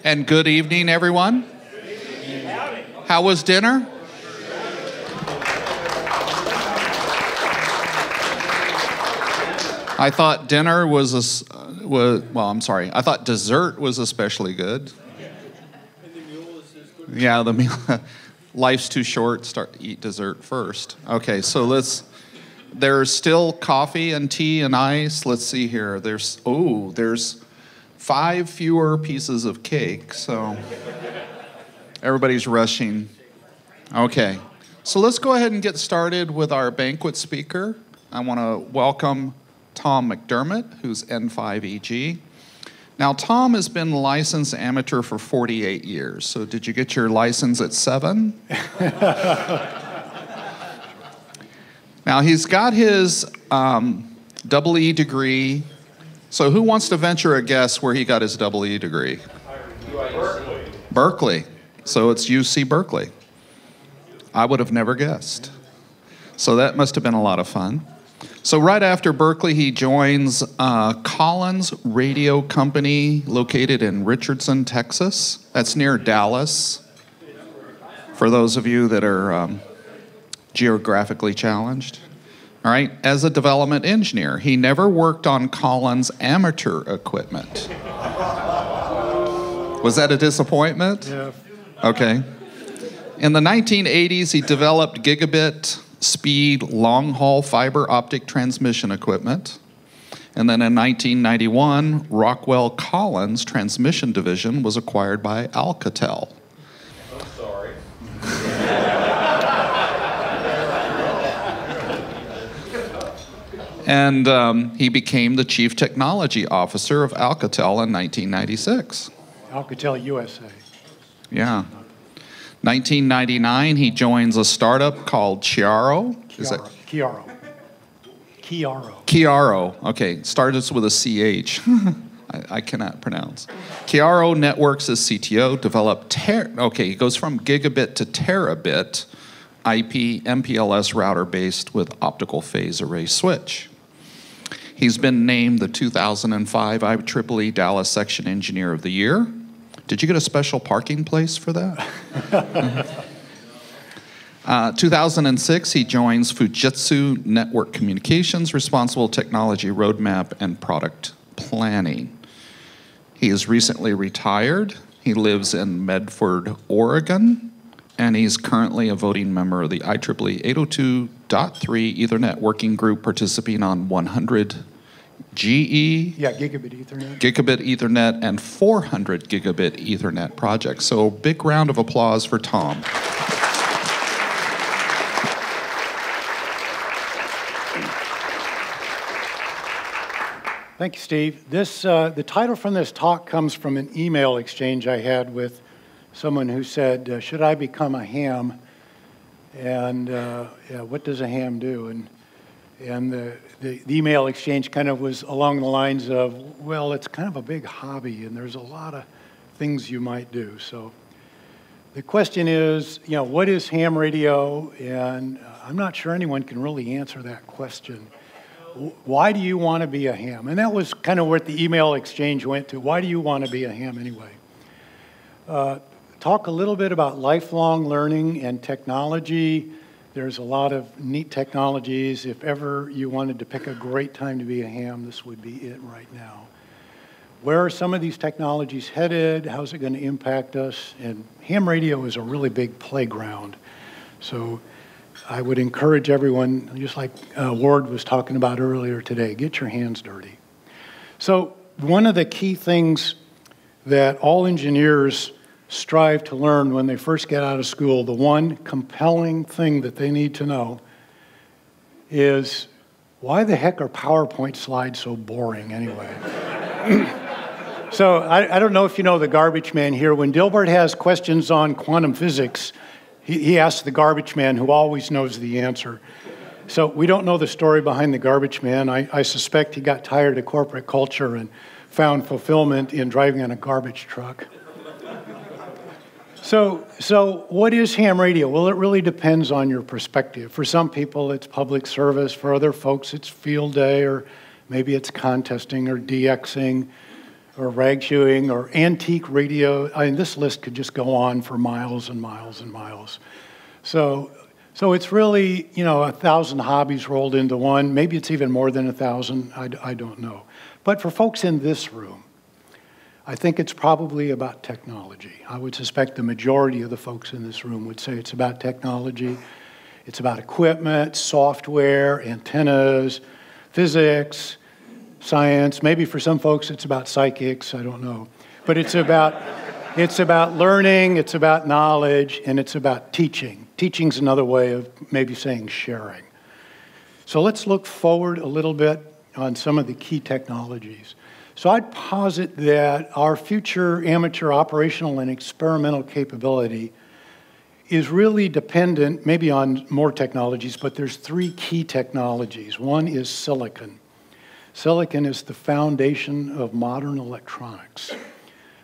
And good evening, everyone. How was dinner? I thought dinner was, I thought dessert was especially good. And the mule is good. Yeah, the meal. Life's too short, eat dessert first. Okay, so there's still coffee and tea and ice. Let's see here. There's 5 fewer pieces of cake, so everybody's rushing. Okay, so let's go ahead and get started with our banquet speaker. I want to welcome Tom McDermott, who's N5EG. Now, Tom has been licensed amateur for 48 years, so did you get your license at 7? Now, he's got his double E degree. So who wants to venture a guess where he got his double E degree? Berkeley. So it's UC Berkeley. I would have never guessed. So that must have been a lot of fun. So right after Berkeley, he joins Collins Radio Company located in Richardson, Texas. That's near Dallas, for those of you that are geographically challenged. All right, as a development engineer. He never worked on Collins amateur equipment. Was that a disappointment? Yeah. Okay. In the 1980s, he developed gigabit speed long-haul fiber optic transmission equipment. And then in 1991, Rockwell Collins Transmission Division was acquired by Alcatel. I'm sorry. And he became the Chief Technology Officer of Alcatel in 1996. Alcatel USA. Yeah. 1999, he joins a startup called Chiaro. Chiaro. Chiaro. Okay, starts with a CH. I cannot pronounce. Chiaro Networks as CTO developed he goes from gigabit to terabit IP MPLS router based with optical phase array switch. He's been named the 2005 IEEE Dallas Section Engineer of the Year. Did you get a special parking place for that? 2006, he joins Fujitsu Network Communications, responsible technology roadmap and product planning. He is recently retired. He lives in Medford, Oregon, and he's currently a voting member of the IEEE 802.3 Ethernet Working Group, participating on 100 GE, Gigabit Ethernet. Gigabit Ethernet, and 400 Gigabit Ethernet projects. So big round of applause for Tom. Thank you, Steve. The title from this talk comes from an email exchange I had with someone who said, should I become a ham? And what does a ham do? And the email exchange kind of was along the lines of, well, it's kind of a big hobby, and there's a lot of things you might do. So the question is, what is ham radio? And I'm not sure anyone can really answer that question. Why do you want to be a ham? And that was kind of where the email exchange went to. Why do you want to be a ham anyway? Talk a little bit about lifelong learning and technology. There's a lot of neat technologies. If ever you wanted to pick a great time to be a ham, this would be it right now. Where are some of these technologies headed? How's it going to impact us? And ham radio is a really big playground. So I would encourage everyone, just like Ward was talking about earlier today, get your hands dirty. So one of the key things that all engineers strive to learn when they first get out of school, the one compelling thing that they need to know is, why the heck are PowerPoint slides so boring anyway? So I don't know if you know the garbage man here. When Dilbert has questions on quantum physics, he asks the garbage man, who always knows the answer. So we don't know the story behind the garbage man. I suspect he got tired of corporate culture and found fulfillment in driving on a garbage truck. So what is ham radio? Well, it really depends on your perspective. For some people, it's public service. For other folks, it's field day, or maybe it's contesting or DXing, or rag chewing or antique radio. I mean, this list could just go on for miles and miles and miles. So it's really, 1,000 hobbies rolled into one. Maybe it's even more than 1,000. I don't know. But for folks in this room, I think it's probably about technology. I would suspect the majority of the folks in this room would say it's about technology. It's about equipment, software, antennas, physics, science. Maybe for some folks it's about psychics, I don't know. But it's about learning, it's about knowledge, and it's about teaching. Teaching's another way of maybe saying sharing. So let's look forward a little bit on some of the key technologies. So I'd posit that our future amateur operational and experimental capability is really dependent maybe on more technologies, but there's three key technologies. One is silicon. Silicon is the foundation of modern electronics.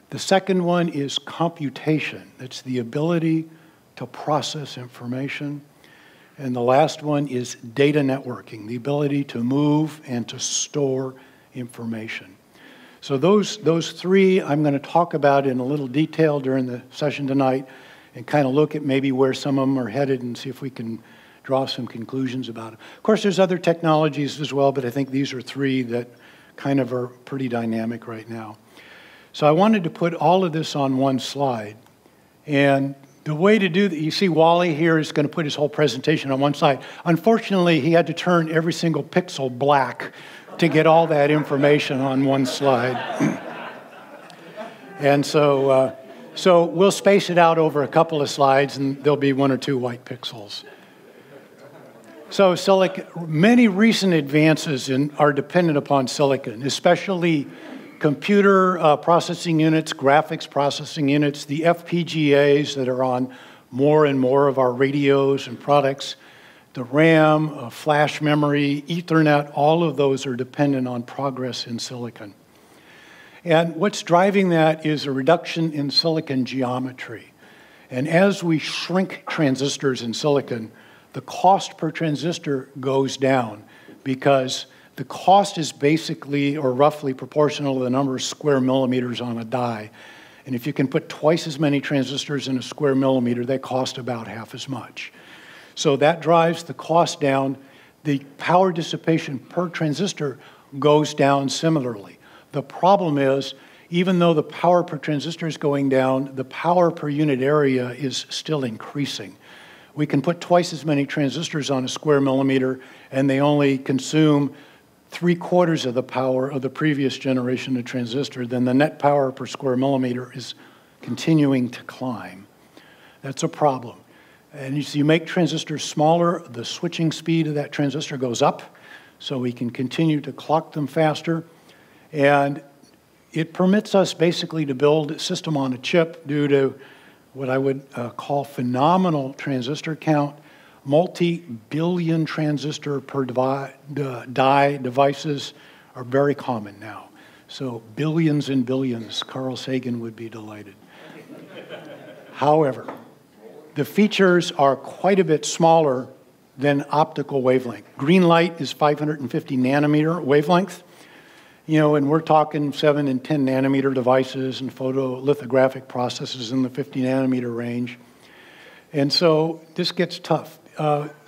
The second one is computation. That's the ability to process information. And the last one is data networking, the ability to move and to store information. So those three I'm going to talk about in a little detail during the session tonight and kind of look at maybe where some of them are headed and see if we can draw some conclusions about it. Of course, there's other technologies as well, but I think these are three that kind of are pretty dynamic right now. So I wanted to put all of this on one slide. And the way to do that, you see Wally here is going to put his whole presentation on one slide. Unfortunately, he had to turn every single pixel black to get all that information on one slide. And so we'll space it out over a couple of slides, and there'll be one or two white pixels. So many recent advances are dependent upon silicon, especially computer processing units, graphics processing units, the FPGAs that are on more and more of our radios and products, the RAM, flash memory, Ethernet, all of those are dependent on progress in silicon. And what's driving that is a reduction in silicon geometry. And as we shrink transistors in silicon, the cost per transistor goes down because the cost is basically or roughly proportional to the number of square millimeters on a die. And if you can put twice as many transistors in a square millimeter, they cost about half as much. So that drives the cost down. The power dissipation per transistor goes down similarly. The problem is, even though the power per transistor is going down, the power per unit area is still increasing. We can put twice as many transistors on a square millimeter, and they only consume 3/4 of the power of the previous generation of transistor. Then the net power per square millimeter is continuing to climb. That's a problem. And as you make transistors smaller, the switching speed of that transistor goes up, so we can continue to clock them faster. And it permits us basically to build a system on a chip due to what I would call phenomenal transistor count. Multi-billion transistor per die devices are very common now. So billions and billions, Carl Sagan would be delighted. However, the features are quite a bit smaller than optical wavelength. Green light is 550 nanometer wavelength. And we're talking 7 and 10 nanometer devices and photolithographic processes in the 50 nanometer range. And so this gets tough.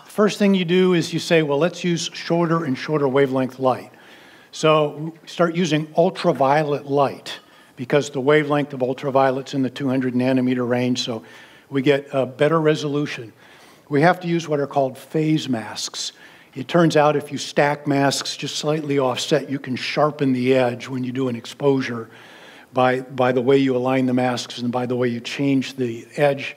First thing you do is you say, well, let's use shorter and shorter wavelength light. So start using ultraviolet light because the wavelength of ultraviolet's in the 200 nanometer range, so we get a better resolution. We have to use what are called phase masks. It turns out if you stack masks just slightly offset, you can sharpen the edge when you do an exposure by the way you align the masks and by the way you change the edge.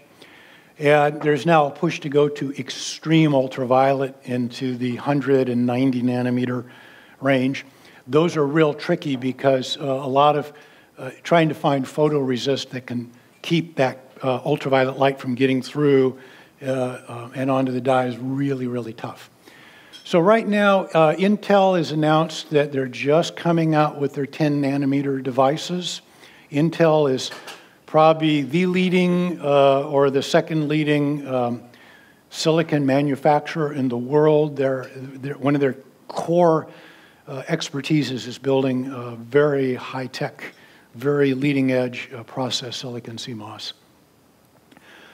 And there's now a push to go to extreme ultraviolet into the 190 nanometer range. Those are real tricky because a lot of trying to find photoresist that can keep that ultraviolet light from getting through and onto the die is really, really tough. So right now, Intel has announced that they're just coming out with their 10 nanometer devices. Intel is probably the leading or the second leading silicon manufacturer in the world. One of their core expertises is building very high-tech very leading edge process silicon CMOS.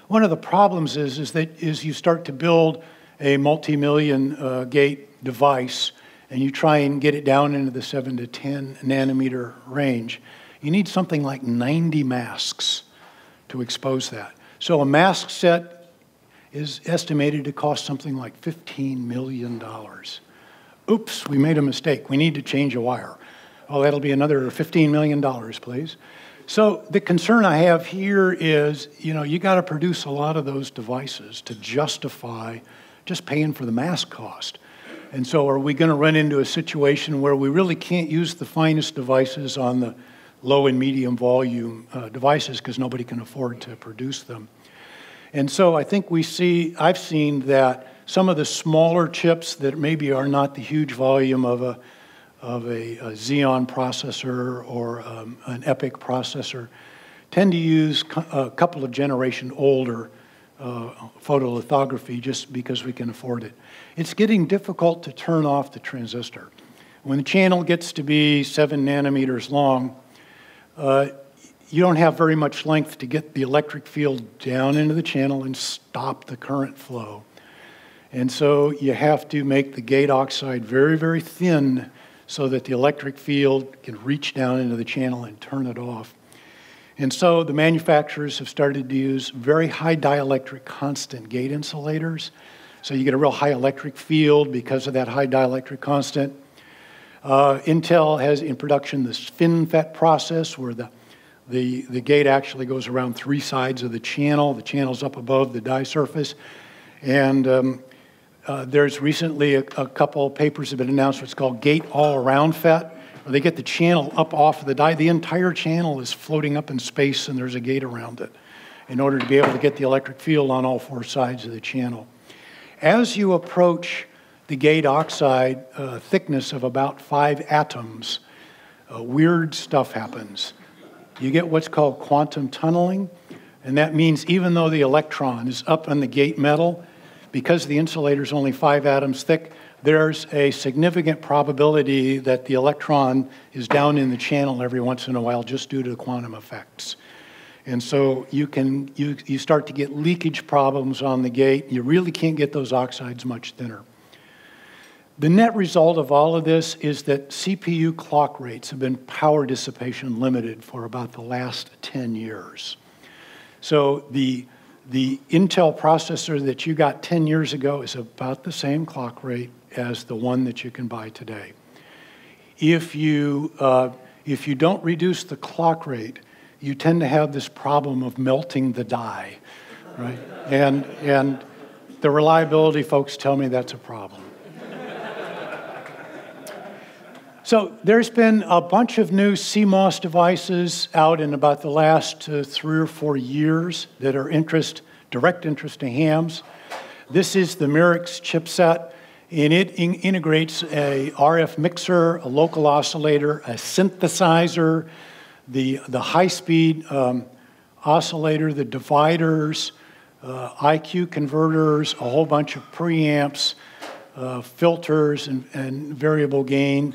One of the problems is that you start to build a multi-million gate device and you try and get it down into the 7 to 10 nanometer range, you need something like 90 masks to expose that. So a mask set is estimated to cost something like $15 million. Oops, we made a mistake. We need to change a wire. Oh, that'll be another $15 million, please. So the concern I have here is, you got to produce a lot of those devices to justify just paying for the mask cost. And so are we going to run into a situation where we really can't use the finest devices on the low and medium volume devices because nobody can afford to produce them? And so I think I've seen that some of the smaller chips that maybe are not the huge volume of a Xeon processor or an EPIC processor tend to use a couple of generation older photolithography just because we can afford it. It's getting difficult to turn off the transistor. When the channel gets to be 7 nanometers long, you don't have very much length to get the electric field down into the channel and stop the current flow. And so you have to make the gate oxide very, very thin so that the electric field can reach down into the channel and turn it off. And so the manufacturers have started to use very high dielectric constant gate insulators. So you get a real high electric field because of that high dielectric constant. Intel has in production this FinFET process where the gate actually goes around 3 sides of the channel. The channel's up above the die surface. And there's recently a couple papers have been announced what's called gate all-around FET, where they get the channel up off of the die. The entire channel is floating up in space and there's a gate around it in order to be able to get the electric field on all 4 sides of the channel. As you approach the gate oxide thickness of about 5 atoms, weird stuff happens. You get what's called quantum tunneling, and that means even though the electron is up on the gate metal, because the insulator is only 5 atoms thick, there's a significant probability that the electron is down in the channel every once in a while just due to the quantum effects. And so you start to get leakage problems on the gate. You really can't get those oxides much thinner. The net result of all of this is that CPU clock rates have been power dissipation limited for about the last 10 years. So the Intel processor that you got 10 years ago is about the same clock rate as the one that you can buy today. If you don't reduce the clock rate, you tend to have this problem of melting the die, right? And the reliability folks tell me that's a problem. So there's been a bunch of new CMOS devices out in about the last 3 or 4 years that are direct interest to hams. This is the Myrix chipset, and it integrates a RF mixer, a local oscillator, a synthesizer, the high-speed oscillator, the dividers, IQ converters, a whole bunch of preamps, filters, and variable gain,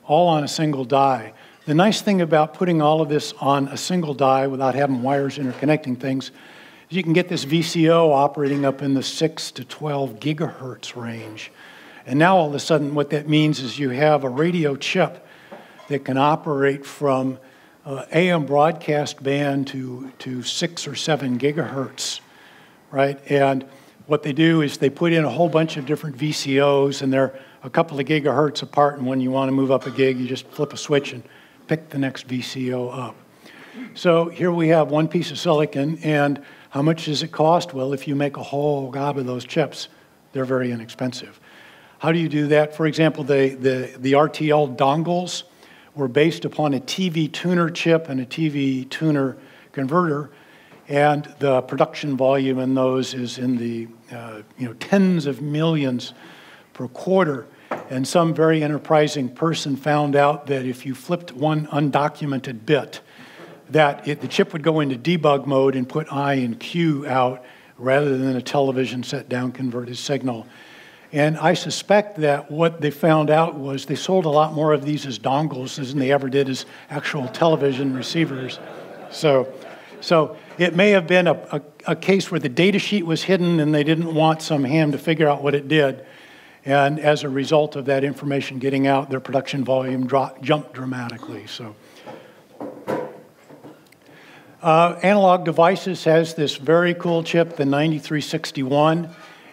all on a single die. The nice thing about putting all of this on a single die without having wires interconnecting things is you can get this VCO operating up in the 6 to 12 gigahertz range. And now all of a sudden what that means is you have a radio chip that can operate from AM broadcast band to 6 or 7 gigahertz, right? And what they do is they put in a whole bunch of different VCOs, and they're a couple of gigahertz apart, and when you want to move up a gig, you just flip a switch and pick the next VCO up. So here we have one piece of silicon, and how much does it cost? Well, if you make a whole gob of those chips, they're very inexpensive. How do you do that? For example, the RTL dongles were based upon a TV tuner chip and a TV tuner converter, and the production volume in those is in the tens of millions per quarter. And some very enterprising person found out that if you flipped one undocumented bit, that the chip would go into debug mode and put I and Q out rather than a television set down converted signal. And I suspect that what they found out was they sold a lot more of these as dongles than they ever did as actual television receivers. So it may have been a case where the data sheet was hidden and they didn't want some ham to figure out what it did. And as a result of that information getting out, their production volume jumped dramatically. So, Analog Devices has this very cool chip, the 9361,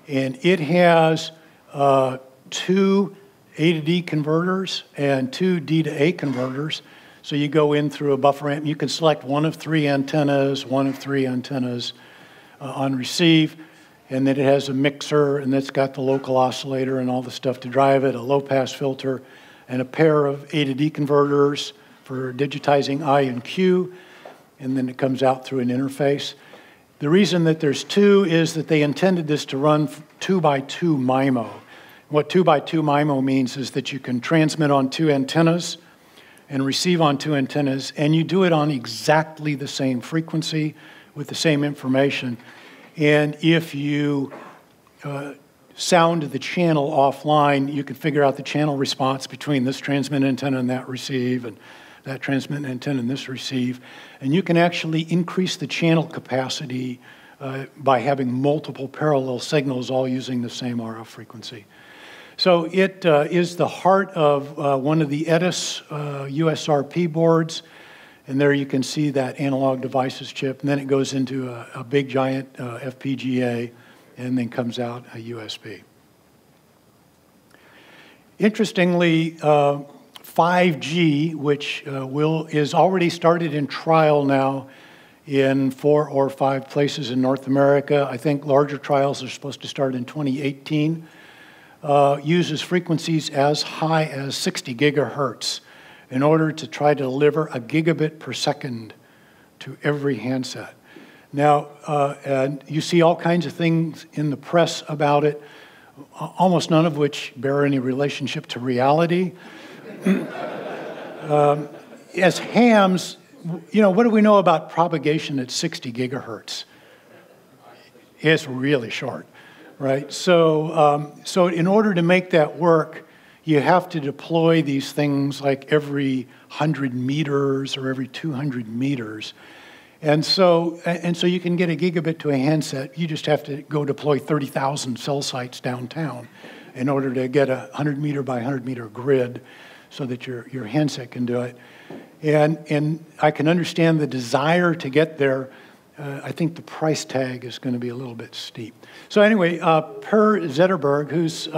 and it has 2 A to D converters and 2 D to A converters. So you go in through a buffer amp. You can select one of 3 antennas on receive, and then it has a mixer, and it's got the local oscillator and all the stuff to drive it, a low-pass filter, and a pair of A to D converters for digitizing I and Q, and then it comes out through an interface. The reason that there's 2 is that they intended this to run 2x2 MIMO. What 2x2 MIMO means is that you can transmit on 2 antennas and receive on 2 antennas, and you do it on exactly the same frequency with the same information. And if you sound the channel offline, you can figure out the channel response between this transmit antenna and that receive, and that transmit antenna and this receive. And you can actually increase the channel capacity by having multiple parallel signals all using the same RF frequency. So it is the heart of one of the EDIS USRP boards. And there you can see that Analog Devices chip. And then it goes into a big giant FPGA and then comes out a USB. Interestingly, 5G, which is already started in trial now in 4 or 5 places in North America. I think larger trials are supposed to start in 2018. Uses frequencies as high as 60 gigahertz in order to try to deliver a gigabit per second to every handset. Now, and you see all kinds of things in the press about it, almost none of which bear any relationship to reality. As hams, what do we know about propagation at 60 gigahertz? It's really short, right? So in order to make that work, you have to deploy these things like every 100 meters or every 200 meters. And so you can get a gigabit to a handset. You just have to go deploy 30,000 cell sites downtown in order to get a 100 meter by 100 meter grid so that your handset can do it. And I can understand the desire to get there. I think the price tag is going to be a little bit steep. So anyway, Per Zetterberg, who's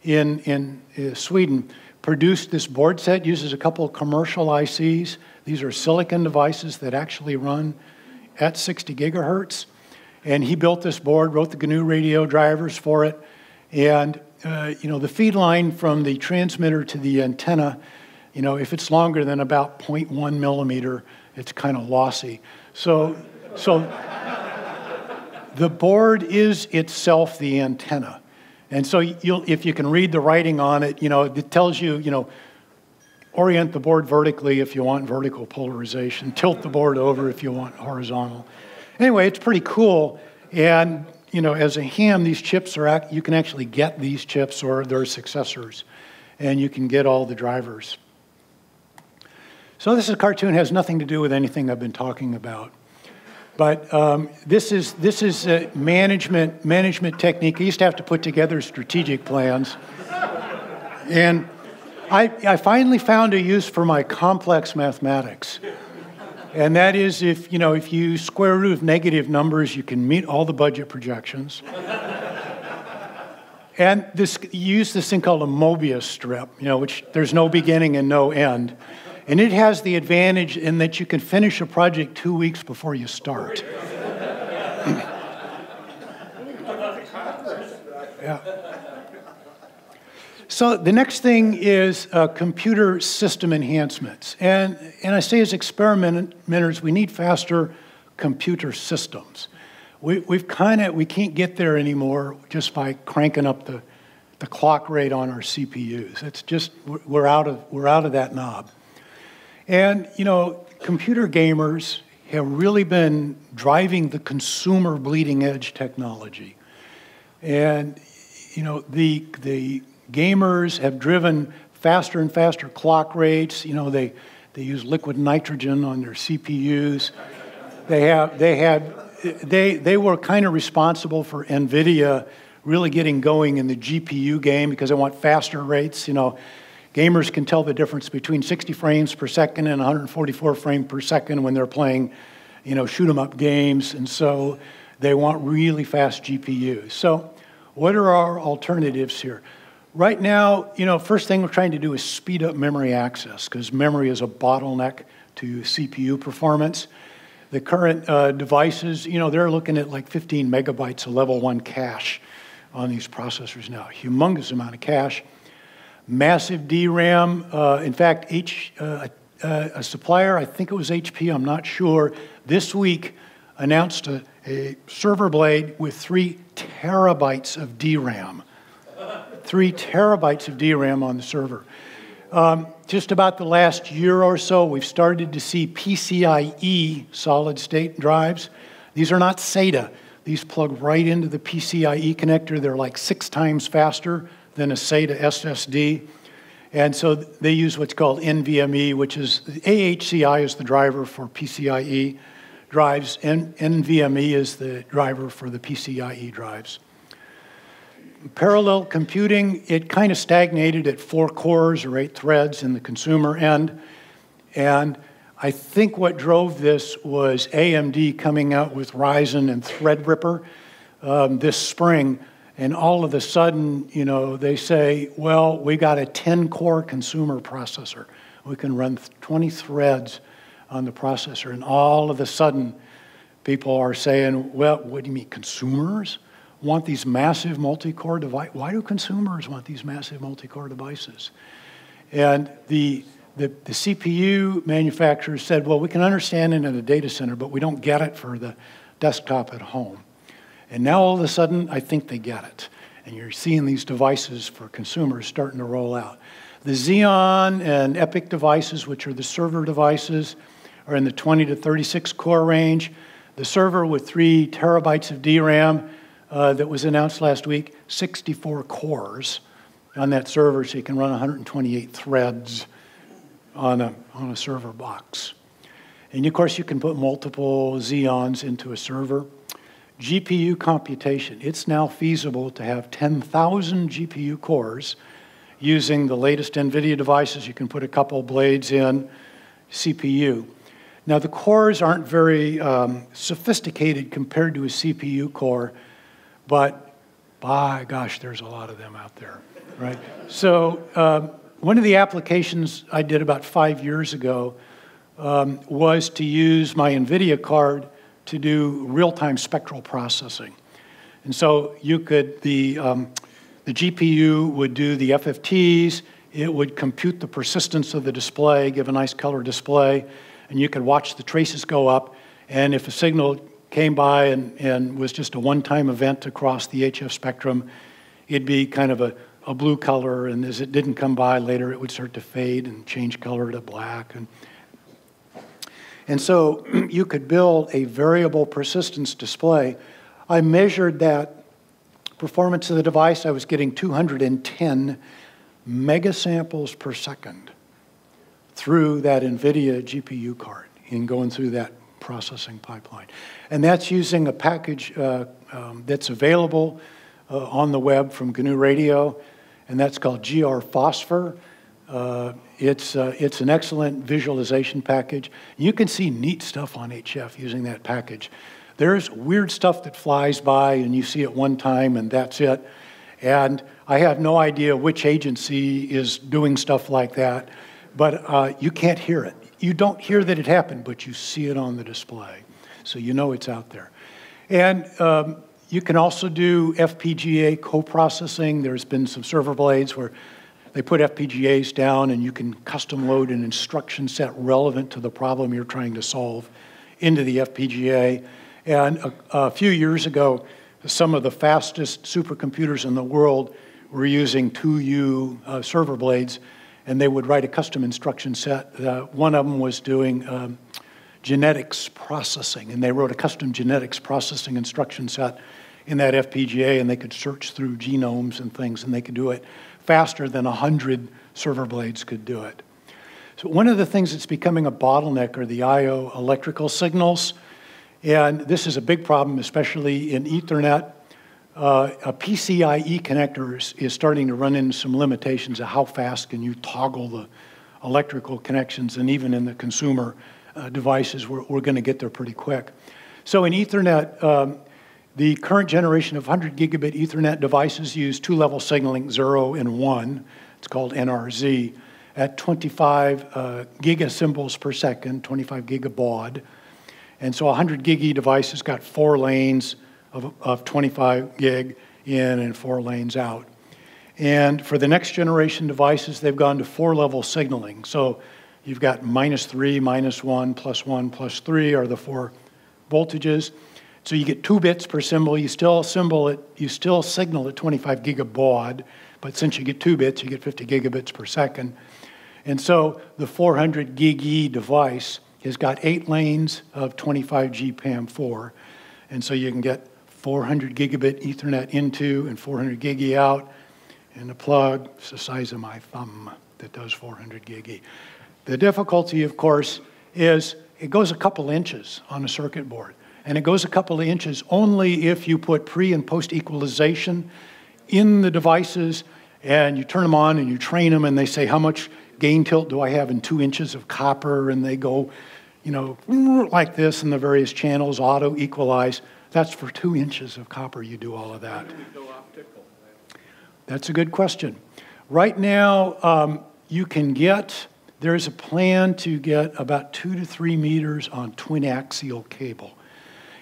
in Sweden, produced this board set, uses a couple of commercial ICs. These are silicon devices that actually run at 60 gigahertz. And he built this board, wrote the GNU radio drivers for it. And, the feed line from the transmitter to the antenna, if it's longer than about 0.1 millimeter, it's kind of lossy. So the board is itself the antenna. And so if you can read the writing on it, it tells you, orient the board vertically if you want vertical polarization, tilt the board over if you want horizontal. Anyway, it's pretty cool. And, as a ham, these chips you can actually get these chips or their successors, and you can get all the drivers. So this is a cartoon, has nothing to do with anything I've been talking about. But this is a management technique. I used to have to put together strategic plans. And I finally found a use for my complex mathematics. And that is if you square root of negative numbers, you can meet all the budget projections. And you use this thing called a Mobius strip, which there's no beginning and no end. And it has the advantage in that you can finish a project 2 weeks before you start. Yeah. So the next thing is computer system enhancements. And I say as experimenters, we need faster computer systems. We can't get there anymore just by cranking up the clock rate on our CPUs. It's just, we're out of that knob. And, computer gamers have really been driving the consumer bleeding edge technology. And the gamers have driven faster and faster clock rates. They use liquid nitrogen on their CPUs. They were kind of responsible for NVIDIA really getting going in the GPU game because they want faster rates. Gamers can tell the difference between 60 frames per second and 144 frames per second when they're playing, shoot 'em up games, and so they want really fast GPUs. So what are our alternatives here? Right now, first thing we're trying to do is speed up memory access because memory is a bottleneck to CPU performance. The current devices, they're looking at like 15 megabytes of level 1 cache on these processors now. Humongous amount of cache. Massive DRAM. In fact, a supplier, I think it was HP, I'm not sure, this week announced a server blade with 3 terabytes of DRAM. 3 terabytes of DRAM on the server. Just about the last year or so, we've started to see PCIe solid-state drives. These are not SATA. These plug right into the PCIe connector. They're like 6 times faster than a SATA SSD. And so they use what's called NVMe, which is, AHCI is the driver for PCIe drives, and NVMe is the driver for the PCIe drives. Parallel computing, it kind of stagnated at 4 cores or 8 threads in the consumer end. And I think what drove this was AMD coming out with Ryzen and Threadripper this spring. And all of a sudden, they say, well, we got a 10-core consumer processor. We can run 20 threads on the processor. And all of a sudden, people are saying, well, what do you mean, consumers want these massive multi-core devices? Why do consumers want these massive multi-core devices? And the CPU manufacturers said, well, we can understand it in a data center, but we don't get it for the desktop at home. And now all of a sudden, I think they get it. And you're seeing these devices for consumers starting to roll out. The Xeon and EPYC devices, which are the server devices, are in the 20 to 36 core range. The server with 3 terabytes of DRAM that was announced last week, 64 cores on that server, so you can run 128 threads on a server box. And of course, you can put multiple Xeons into a server. GPU computation, it's now feasible to have 10,000 GPU cores using the latest NVIDIA devices. You can put a couple blades in CPU. Now, the cores aren't very sophisticated compared to a CPU core, but by gosh, there's a lot of them out there, right? So one of the applications I did about 5 years ago was to use my NVIDIA card to do real-time spectral processing. And so you could, the GPU would do the FFTs, it would compute the persistence of the display, give a nice color display, and you could watch the traces go up, and if a signal came by and was just a one-time event across the HF spectrum, it'd be kind of a blue color, and as it didn't come by later, it would start to fade and change color to black. And so you could build a variable persistence display. I measured that performance of the device. I was getting 210 megasamples per second through that NVIDIA GPU card in going through that processing pipeline. And that's using a package that's available on the web from GNU Radio, and that's called GR Phosphor. It's an excellent visualization package. You can see neat stuff on HF using that package. There's weird stuff that flies by and you see it one time and that's it. And I have no idea which agency is doing stuff like that, but you can't hear it. You don't hear that it happened, but you see it on the display. So you know it's out there. And you can also do FPGA co-processing. There's been some server blades where they put FPGAs down and you can custom load an instruction set relevant to the problem you're trying to solve into the FPGA. And a few years ago, some of the fastest supercomputers in the world were using 2U server blades, and they would write a custom instruction set. One of them was doing genetics processing, and they wrote a custom genetics processing instruction set in that FPGA, and they could search through genomes and things, and they could do it faster than 100 server blades could do it. So one of the things that's becoming a bottleneck are the I/O electrical signals, and this is a big problem, especially in Ethernet. A PCIe connector is starting to run into some limitations of how fast can you toggle the electrical connections, and even in the consumer devices, we're going to get there pretty quick. So in Ethernet, the current generation of 100 gigabit Ethernet devices use two-level signaling, 0 and 1. It's called NRZ, at 25 gigasymbols per second, 25 gigabaud. And so a 100 gig device has got 4 lanes of 25 gig in and 4 lanes out. And for the next generation devices, they've gone to 4-level signaling. So you've got -3, -1, +1, +3 are the 4 voltages. So you get 2 bits per symbol. You still signal at 25 gigabaud, but since you get 2 bits, you get 50 gigabits per second. And so the 400 gig E device has got 8 lanes of 25G PAM4. And so you can get 400 gigabit Ethernet into and 400 gig E out. And the plug is the size of my thumb that does 400 gig E. The difficulty, of course, is it goes a couple inches on a circuit board. And it goes a couple of inches only if you put pre and post equalization in the devices, and you turn them on and you train them, and they say, how much gain tilt do I have in 2 inches of copper? And they go, you know, like this in the various channels, auto equalize. That's for 2 inches of copper, you do all of that. That's a good question. Right now, there's a plan to get about 2 to 3 meters on twin axial cable.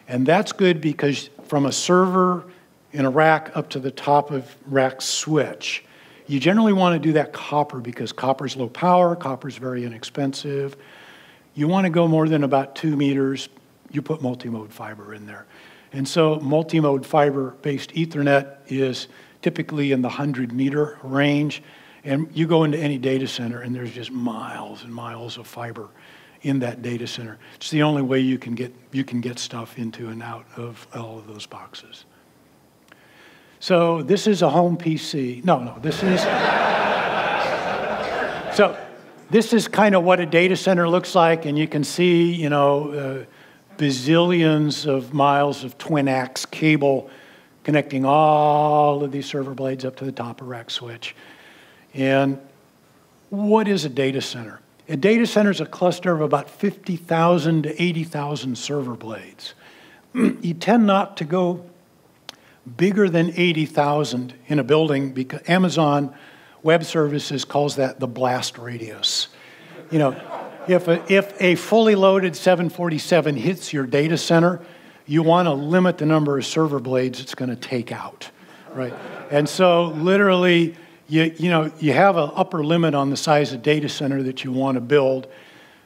And that's good because from a server in a rack up to the top of rack switch, you generally want to do that copper because copper's low power, copper's very inexpensive. You want to go more than about 2 meters, you put multimode fiber in there. And so multimode fiber-based Ethernet is typically in the 100-meter range. And you go into any data center, and there's just miles and miles of fiber in that data center. It's the only way you can get stuff into and out of all of those boxes. So this is a home PC. No, this is... So this is kind of what a data center looks like, and you can see, you know, bazillions of miles of twin-ax cable connecting all of these server blades up to the top of rack switch. And what is a data center? A data center is a cluster of about 50,000 to 80,000 server blades. You tend not to go bigger than 80,000 in a building because Amazon Web Services calls that the blast radius. You know, if a fully loaded 747 hits your data center, you want to limit the number of server blades it's going to take out, right? And so literally, you have an upper limit on the size of data center that you want to build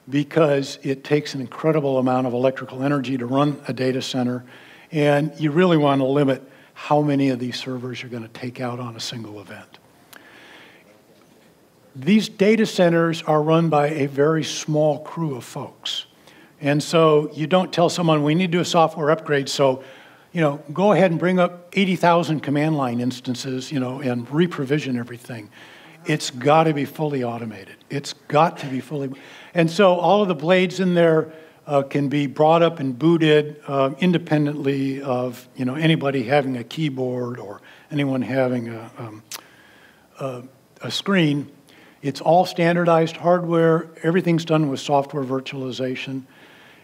because it takes an incredible amount of electrical energy to run a data center, and you really want to limit how many of these servers you're going to take out on a single event. These data centers are run by a very small crew of folks. And so you don't tell someone, we need to do a software upgrade, so go ahead and bring up 80,000 command line instances, and re-provision everything. It's got to be fully automated. It's got to be fully... And so all of the blades in there can be brought up and booted independently of, anybody having a keyboard or anyone having a screen. It's all standardized hardware. Everything's done with software virtualization.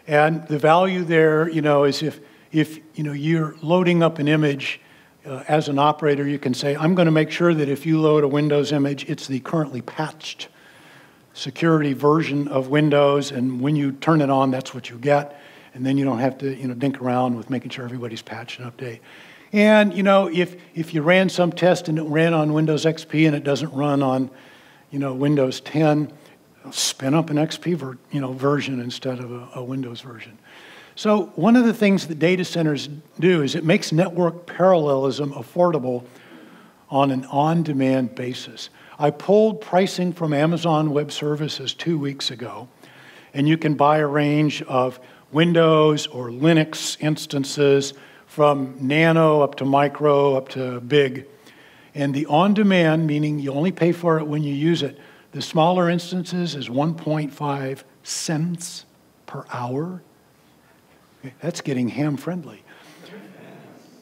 And the value there, is if you're loading up an image as an operator, you can say, I'm going to make sure that if you load a Windows image, it's the currently patched security version of Windows, and when you turn it on, that's what you get. And then you don't have to, dink around with making sure everybody's patched and update. And, if you ran some test and it ran on Windows XP and it doesn't run on, Windows 10, spin up an XP version instead of a Windows version. So one of the things that data centers do is it makes network parallelism affordable on an on-demand basis. I pulled pricing from Amazon Web Services 2 weeks ago, and you can buy a range of Windows or Linux instances from nano up to micro up to big. And the on-demand, meaning you only pay for it when you use it, the smaller instances is 1.5 cents per hour. That's getting ham-friendly.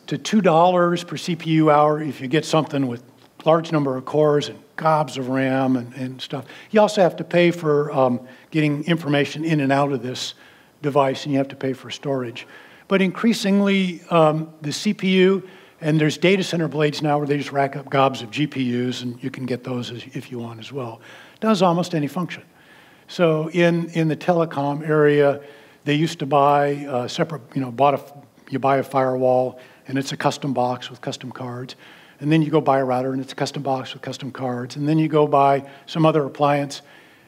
To $2 per CPU hour if you get something with large number of cores and gobs of RAM and stuff. You also have to pay for getting information in and out of this device, and you have to pay for storage. But increasingly, the CPU, and there's data center blades now where they just rack up gobs of GPUs, and you can get those if you want as well. Does almost any function. So in the telecom area, they used to buy separate, you buy a firewall, and it's a custom box with custom cards. And then you go buy a router, and it's a custom box with custom cards. And then you go buy some other appliance.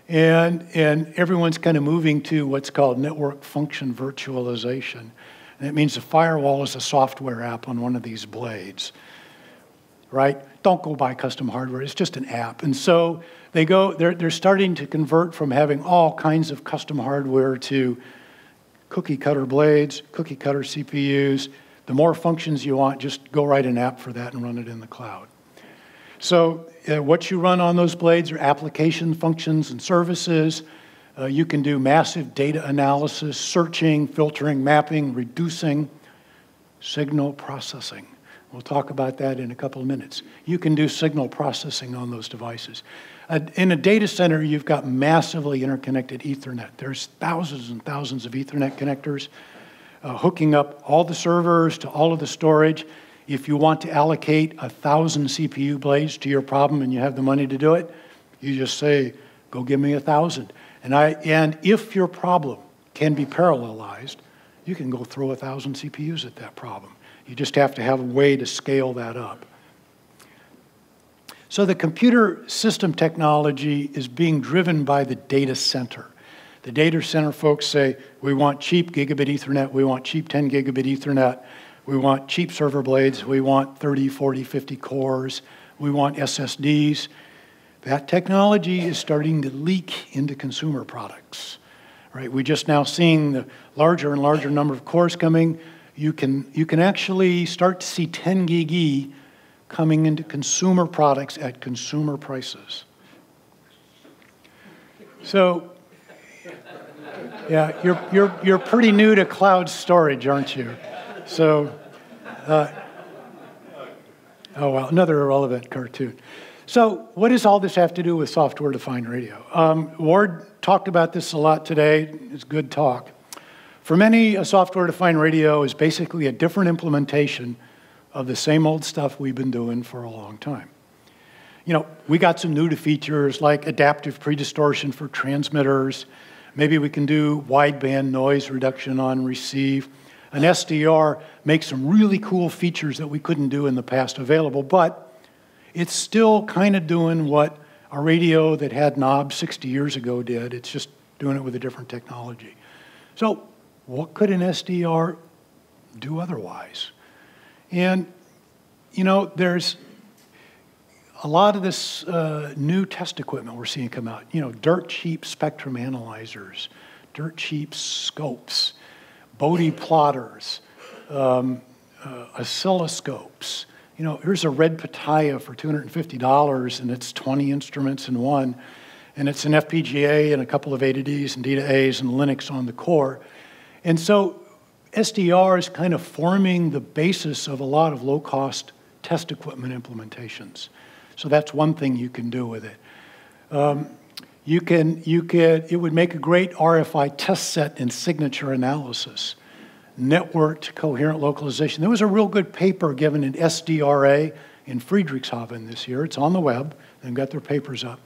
And everyone's kind of moving to what's called network function virtualization. And it means the firewall is a software app on one of these blades, right? Don't go buy custom hardware. It's just an app. And so they're starting to convert from having all kinds of custom hardware to cookie cutter blades, cookie cutter CPUs. The more functions you want, just go write an app for that and run it in the cloud. So what you run on those blades are application functions and services. You can do massive data analysis, searching, filtering, mapping, reducing, signal processing. We'll talk about that in a couple of minutes. You can do signal processing on those devices. In a data center, you've got massively interconnected Ethernet. There's thousands and thousands of Ethernet connectors. Hooking up all the servers to all of the storage. If you want to allocate 1,000 CPU blades to your problem and you have the money to do it, you just say, go give me 1,000. And if your problem can be parallelized, you can go throw 1,000 CPUs at that problem. You just have to have a way to scale that up. So the computer system technology is being driven by the data center. The data center folks say, we want cheap gigabit Ethernet, we want cheap 10 gigabit Ethernet, we want cheap server blades, we want 30, 40, 50 cores, we want SSDs. That technology is starting to leak into consumer products, right? We're just now seeing the larger and larger number of cores coming. You can actually start to see 10 gig E coming into consumer products at consumer prices. So, yeah, you're pretty new to cloud storage, aren't you? So, oh well, another irrelevant cartoon. So, what does all this have to do with software-defined radio? Ward talked about this a lot today. It's good talk. For many, a software-defined radio is basically a different implementation of the same old stuff we've been doing for a long time. You know, we got some new features like adaptive predistortion for transmitters. Maybe we can do wideband noise reduction on receive. An SDR makes some really cool features that we couldn't do in the past available, but it's still kind of doing what a radio that had knobs 60 years ago did. It's just doing it with a different technology. So what could an SDR do otherwise? And, you know, there's a lot of this new test equipment we're seeing come out, you know, dirt cheap spectrum analyzers, dirt cheap scopes, Bode plotters, oscilloscopes. You know, here's a red Pitaya for $250, and it's 20 instruments in one, and it's an FPGA and a couple of A to Ds and D to As and Linux on the core. And so SDR is kind of forming the basis of a lot of low-cost test equipment implementations. So that's one thing you can do with it. It would make a great RFI test set and signature analysis. Networked coherent localization. There was a real good paper given in SDRA in Friedrichshafen this year. It's on the web. They've got their papers up,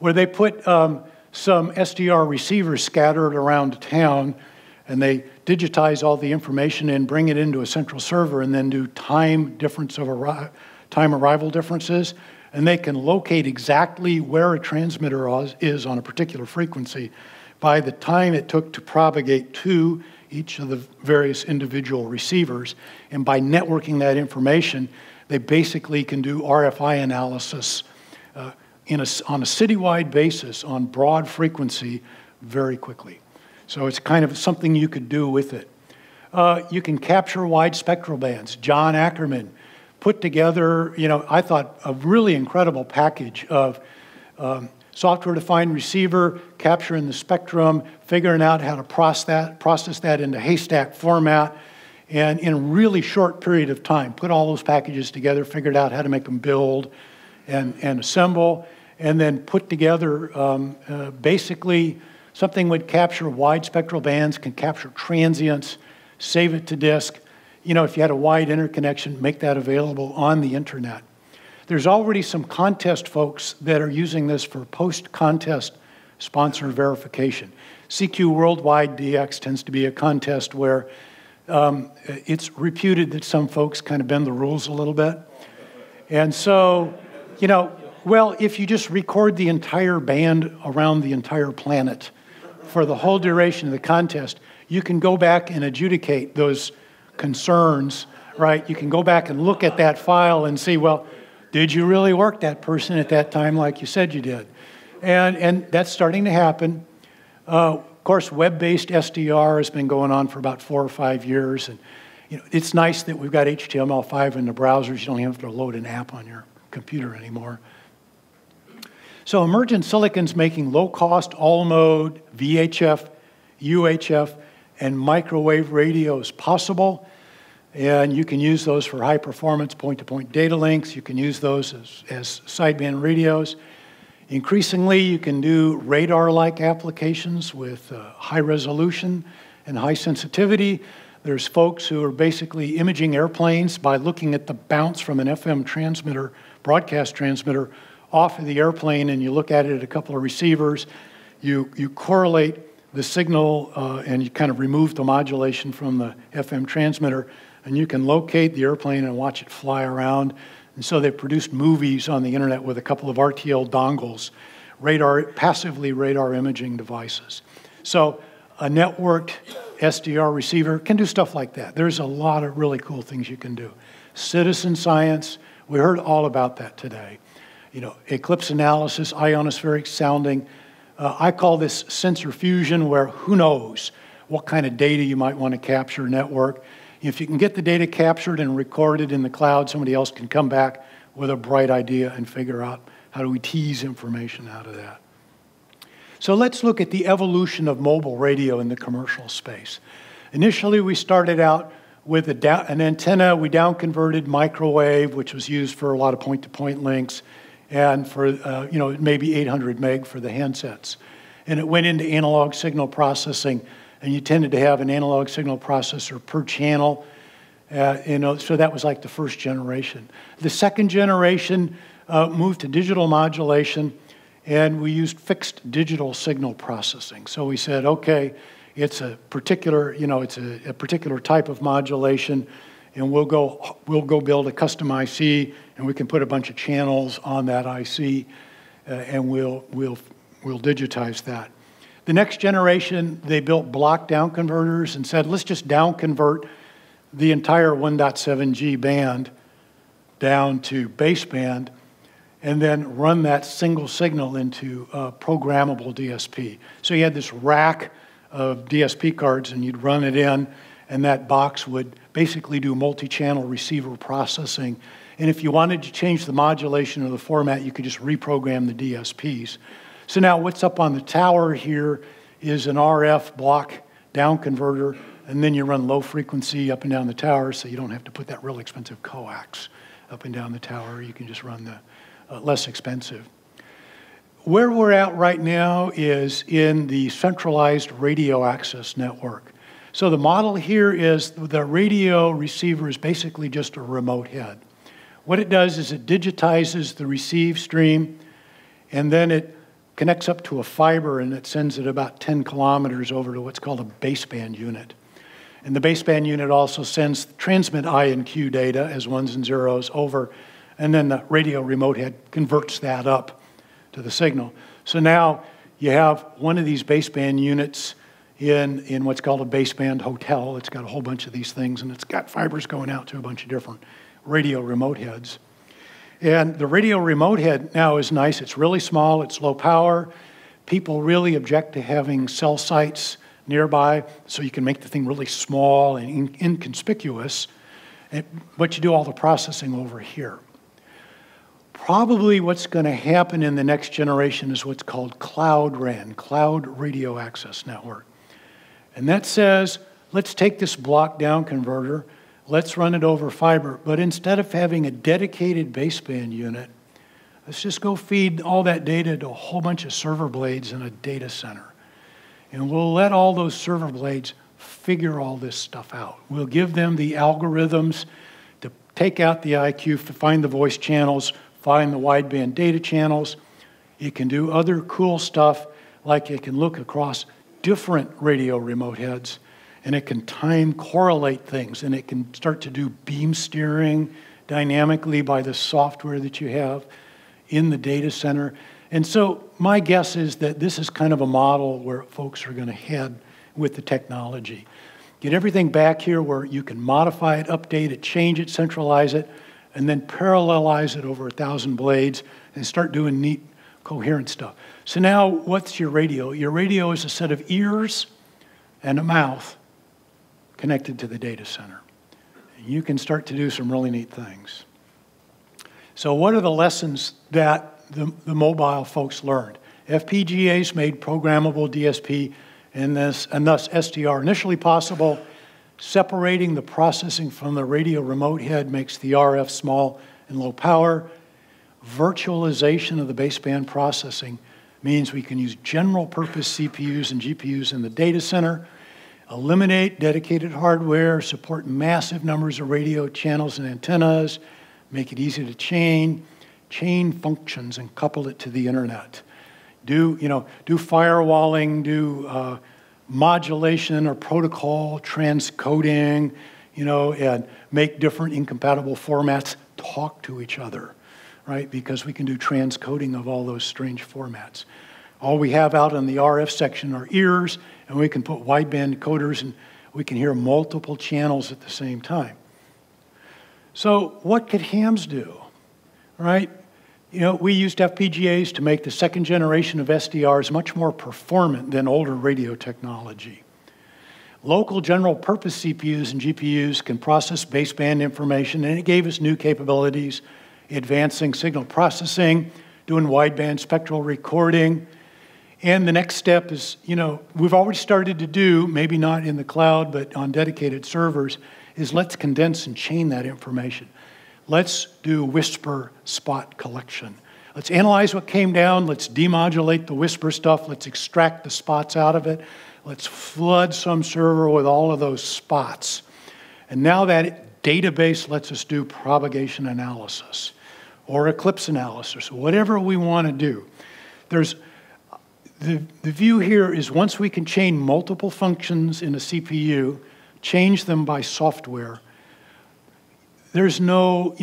where they put some SDR receivers scattered around town, and they digitize all the information and bring it into a central server and then do time arrival differences. And they can locate exactly where a transmitter is on a particular frequency by the time it took to propagate to each of the various individual receivers. And by networking that information, they basically can do RFI analysis on a citywide basis on broad frequency very quickly. So it's kind of something you could do with it. You can capture wide spectral bands. John Ackerman put together, I thought, a really incredible package of software-defined receiver, capturing the spectrum, figuring out how to process that into haystack format, and in a really short period of time, put all those packages together, figured out how to make them build and assemble, and then put together basically something would capture wide spectral bands, can capture transients, save it to disk. If you had a wide interconnection, make that available on the internet. There's already some contest folks that are using this for post-contest sponsor verification. CQ Worldwide DX tends to be a contest where it's reputed that some folks kind of bend the rules a little bit. And so, well, if you just record the entire band around the entire planet for the whole duration of the contest, you can go back and adjudicate those concerns, right? You can go back and look at that file and see, well, did you really work that person at that time like you said you did? And that's starting to happen. Of course, web-based SDR has been going on for about 4 or 5 years. And it's nice that we've got HTML5 in the browsers. You don't have to load an app on your computer anymore. So Emergent Silicon's making low-cost, all-mode, VHF, UHF, and microwave radios possible. And you can use those for high-performance point-to-point data links. You can use those as sideband radios. Increasingly, you can do radar-like applications with high resolution and high sensitivity. There's folks who are basically imaging airplanes by looking at the bounce from an FM transmitter, broadcast transmitter, off of the airplane, and you look at it at a couple of receivers. You correlate the signal and you kind of remove the modulation from the FM transmitter, and you can locate the airplane and watch it fly around. And so they've produced movies on the internet with a couple of RTL dongles, passively radar imaging devices. So a networked SDR receiver can do stuff like that. There's a lot of really cool things you can do. Citizen science, we heard all about that today. Eclipse analysis, ionospheric sounding. I call this sensor fusion, where who knows what kind of data you might want to capture network. If you can get the data captured and recorded in the cloud, somebody else can come back with a bright idea and figure out how do we tease information out of that. So let's look at the evolution of mobile radio in the commercial space. Initially, we started out with an antenna. We down-converted microwave, which was used for a lot of point-to-point links, and for maybe 800 meg for the handsets. And it went into analog signal processing, and you tended to have an analog signal processor per channel. So that was like the first generation. The second generation moved to digital modulation, and we used fixed digital signal processing. So we said, okay, it's a particular, it's a particular type of modulation, and we'll go build a custom IC, and we can put a bunch of channels on that IC, and we'll digitize that. The next generation, they built block down converters and said, let's just down convert the entire 1.7G band down to baseband, and then run that single signal into a programmable DSP. So you had this rack of DSP cards, and you'd run it in, and that box would basically do multi-channel receiver processing. And if you wanted to change the modulation or the format, you could just reprogram the DSPs. So now what's up on the tower here is an RF block down converter, and then you run low frequency up and down the tower, so you don't have to put that real expensive coax up and down the tower. You can just run the less expensive. Where we're at right now is in the centralized radio access network. So the model here is the radio receiver is basically just a remote head. What it does is it digitizes the receive stream, and then it connects up to a fiber, and it sends it about 10 kilometers over to what's called a baseband unit. And the baseband unit also sends transmit I and Q data as ones and zeros over, and then the radio remote head converts that up to the signal. So now you have one of these baseband units in what's called a baseband hotel. It's got a whole bunch of these things, and it's got fibers going out to a bunch of different radio remote heads. And the radio remote head now is nice. It's really small. It's low power. People really object to having cell sites nearby, so you can make the thing really small and inconspicuous, but you do all the processing over here. Probably what's going to happen in the next generation is what's called Cloud RAN, Cloud Radio Access Network. And that says, let's take this block down converter, let's run it over fiber, but instead of having a dedicated baseband unit, let's just go feed all that data to a whole bunch of server blades in a data center. And we'll let all those server blades figure all this stuff out. We'll give them the algorithms to take out the IQ, to find the voice channels, find the wideband data channels. It can do other cool stuff, like it can look across different radio remote heads, and it can time correlate things, and it can start to do beam steering dynamically by the software that you have in the data center. And so my guess is that this is kind of a model where folks are going to head with the technology. Get everything back here where you can modify it, update it, change it, centralize it, and then parallelize it over 1,000 blades and start doing neat, coherent stuff. So now, what's your radio? Your radio is a set of ears and a mouth connected to the data center. And you can start to do some really neat things. So what are the lessons that the mobile folks learned? FPGAs made programmable DSP and thus SDR initially possible. Separating the processing from the radio remote head makes the RF small and low power. Virtualization of the baseband processing means we can use general purpose CPUs and GPUs in the data center, eliminate dedicated hardware, support massive numbers of radio channels and antennas, make it easy to chain functions and couple it to the internet. Do firewalling, do modulation or protocol transcoding, and make different incompatible formats talk to each other, right? Because we can do transcoding of all those strange formats. All we have out in the RF section are ears, and we can put wideband coders, and we can hear multiple channels at the same time. So what could hams do, right? We used FPGAs to make the second generation of SDRs much more performant than older radio technology. Local general purpose CPUs and GPUs can process baseband information, and it gave us new capabilities, advancing signal processing, doing wideband spectral recording. And the next step is, we've already started to do, maybe not in the cloud, but on dedicated servers, is let's condense and chain that information. Let's do whisper spot collection. Let's analyze what came down. Let's demodulate the whisper stuff. Let's extract the spots out of it. Let's flood some server with all of those spots. And now that database lets us do propagation analysis or eclipse analysis, whatever we want to do. There's the view here is once we can chain multiple functions in a CPU, change them by software, there's no,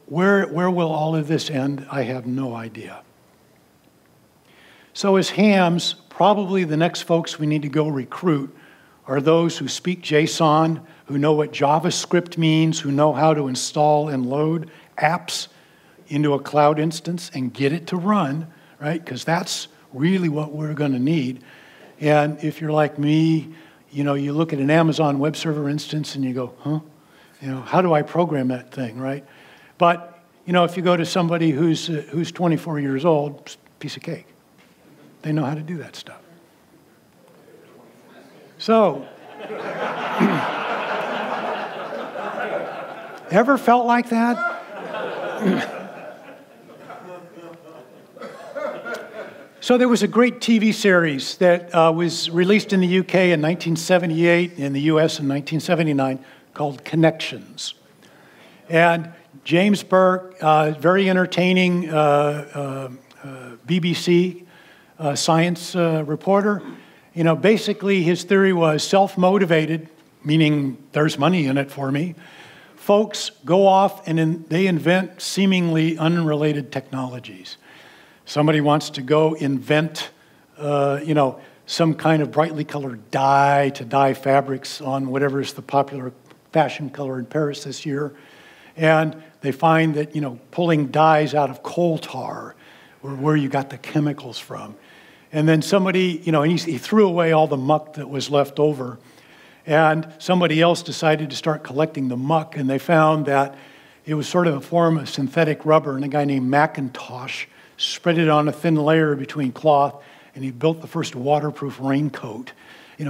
where will all of this end? I have no idea. So as hams, probably the next folks we need to go recruit are those who speak JSON, who know what JavaScript means, who know how to install and load apps into a cloud instance and get it to run, right? Because that's really what we're going to need. And if you're like me, you look at an Amazon web server instance and you go, huh? How do I program that thing, right? But, if you go to somebody who's 24 years old, piece of cake. They know how to do that stuff. So, ever felt like that? So there was a great TV series that was released in the UK in 1978, in the US in 1979, called Connections. And James Burke, very entertaining BBC science reporter, basically his theory was self-motivated, meaning there's money in it for me. Folks go off and they invent seemingly unrelated technologies. Somebody wants to go invent, some kind of brightly colored dye to dye fabrics on whatever is the popular fashion color in Paris this year. And they find that, pulling dyes out of coal tar, or where you got the chemicals from. And then somebody, and he threw away all the muck that was left over. And somebody else decided to start collecting the muck, and they found that it was sort of a form of synthetic rubber, and a guy named McIntosh spread it on a thin layer between cloth, and he built the first waterproof raincoat.